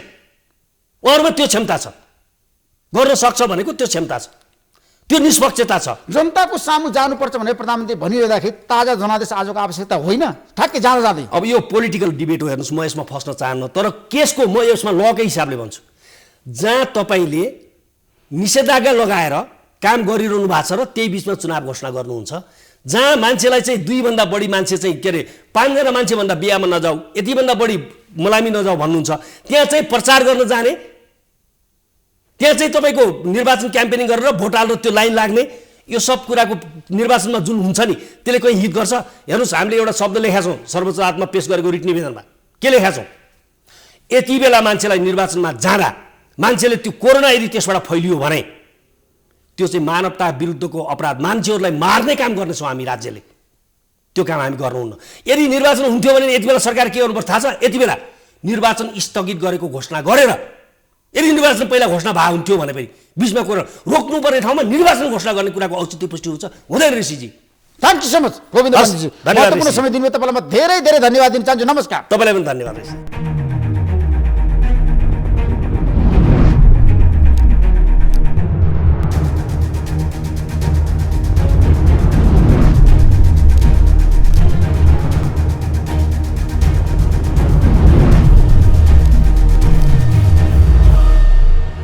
उहाँहरूमा त्यो क्षमता छ गर्न सक्छ भनेको त्यो क्षमता छ त्यो निष्पक्षता छ। जनताको सामु जानुपर्छ भनेर प्रधानमन्त्री भनिरहँदाखेरि ताजा जनादेश आजको आवश्यकता होइन ठ्याक्कै जाँदा जाँदै। अब यो पोलिटिकल डिबेट हो हेर्नुहोस् म यसमा फस्न चाहन्न तर केसको म यसमा लकै हिसाबले भन्छु जहाँ तपाईँले निषेधाज्ञा लगाएर काम गरिरहनु भएको छ र त्यही बिचमा चुनाव घोषणा गर्नुहुन्छ जहाँ मान्छेलाई चाहिँ 2 भन्दा बढी मान्छे चाहिँ के अरे 5 जना मान्छेभन्दा बिहामा नजाऊ यतिभन्दा बढी मलामी नजाऊ भन्नुहुन्छ त्यहाँ चाहिँ प्रचार गर्न जाने त्यहाँ चाहिँ तपाईँको निर्वाचन क्याम्पेनिङ गरेर भोट हालेर त्यो लाइन लाग्ने यो सब कुराको निर्वाचनमा जुन हुन्छ नि त्यसले कहीँ हित गर्छ। हेर्नुहोस् हामीले एउटा शब्द लेखेका छौँ सर्वोच्च अदालतमा पेश गरेको रिट निवेदनमा के लेखेका छौँ यति बेला मान्छेलाई निर्वाचनमा जाँदा मान्छेले त्यो कोरोना यदि त्यसबाट फैलियो भने त्यो चाहिँ मानवता विरुद्धको अपराध मान्छेहरूलाई मार्ने काम गर्नेछौँ हामी राज्यले त्यो काम हामी गर्नुहुन्न। यदि निर्वाचन हुन्थ्यो भने यति बेला सरकार के गर्नुपर्छ थाहा छ यति बेला निर्वाचन स्थगित गरेको घोषणा गरेर यदि निर्वाचन पहिला घोषणा भएको हुन्थ्यो भने पनि बिचमा कोरोना रोक्नुपर्ने ठाउँमा निर्वाचन घोषणा गर्ने कुराको औचित्य पुष्टि हुन्छ हुँदैन Rishiji. Thank you so much Govind महत्त्वपूर्ण समय दिनुभयो तपाईँलाई म धेरै धेरै धन्यवाद दिन चाहन्छु। नमस्कार। तपाईँलाई पनि धन्यवाद।